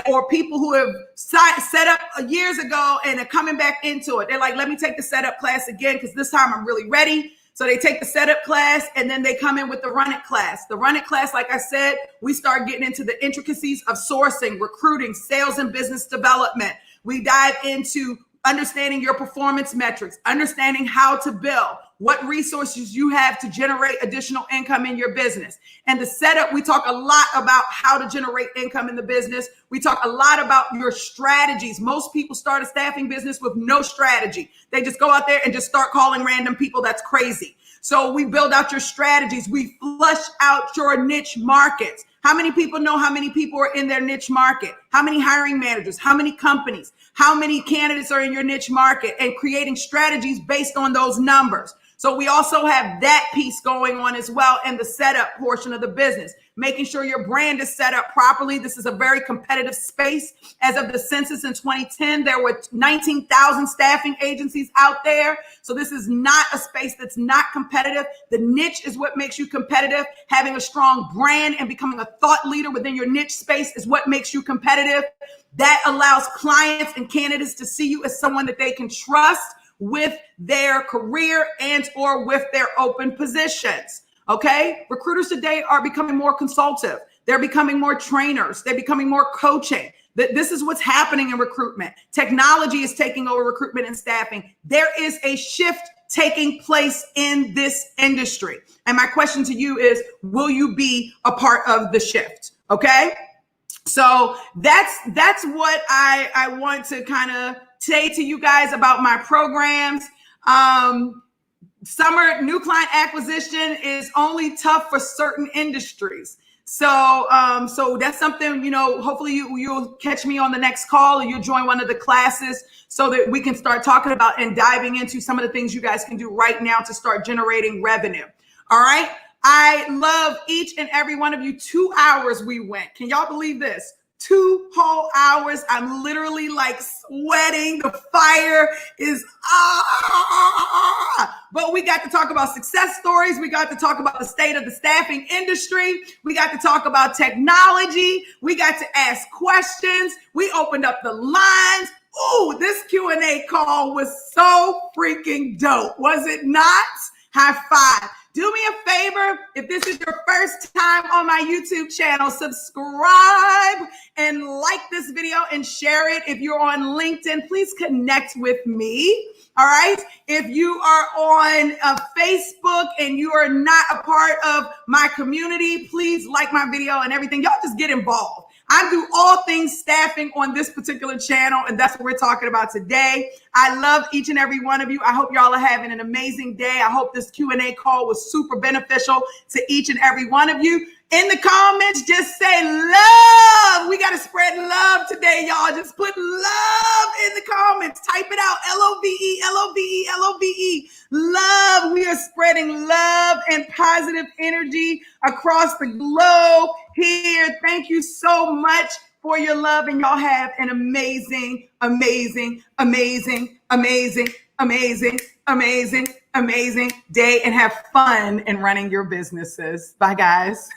Or people who have set up years ago and are coming back into it. They're like, let me take the setup class again because this time I'm really ready. So they take the setup class and then they come in with the Run It class. The Run It class, like I said, we start getting into the intricacies of sourcing, recruiting, sales and business development. We dive into understanding your performance metrics, understanding how to bill, what resources you have to generate additional income in your business. And the setup, we talk a lot about how to generate income in the business. We talk a lot about your strategies. Most people start a staffing business with no strategy. They just go out there and just start calling random people. That's crazy. So we build out your strategies. We flush out your niche markets. How many people know how many people are in their niche market? How many hiring managers? How many companies? How many candidates are in your niche market? And creating strategies based on those numbers. So we also have that piece going on as well in the setup portion of the business, making sure your brand is set up properly. This is a very competitive space. As of the census in 2010, there were 19,000 staffing agencies out there. So this is not a space that's not competitive. The niche is what makes you competitive. Having a strong brand and becoming a thought leader within your niche space is what makes you competitive. That allows clients and candidates to see you as someone that they can trust with their career and or with their open positions. Okay. Recruiters today are becoming more consultative. They're becoming more trainers. They're becoming more coaching. This is what's happening in recruitment. Technology is taking over recruitment and staffing. There is a shift taking place in this industry. And my question to you is, will you be a part of the shift? Okay. So that's what I want to kind of say to you guys about my programs. Summer new client acquisition is only tough for certain industries. So that's something, hopefully you'll catch me on the next call or you'll join one of the classes so that we can start talking about and diving into some of the things you guys can do right now to start generating revenue. All right. I love each and every one of you. 2 hours we went. Can y'all believe this? 2 whole hours. I'm literally like sweating. The fire is but we got to talk about success stories. We got to talk about the state of the staffing industry. We got to talk about technology. We got to ask questions. We opened up the lines. Ooh, this Q&A call was so freaking dope. Was it not? High five. Do me a favor, if this is your first time on my YouTube channel, subscribe and like this video and share it. If you're on LinkedIn, please connect with me. All right. If you are on Facebook and you are not a part of my community, please like my video and everything. Y'all just get involved. I do all things staffing on this particular channel, and that's what we're talking about today. I love each and every one of you. I hope y'all are having an amazing day. I hope this Q&A call was super beneficial to each and every one of you. In the comments, just say love. We got to spread love today, y'all. Just put love in the comments. Type it out. L-O-V-E, L-O-V-E, L-O-V-E. Love. We are spreading love and positive energy across the globe here. Thank you so much for your love, and y'all have an amazing, amazing, amazing, amazing, amazing, amazing, amazing day, and have fun in running your businesses. Bye, guys.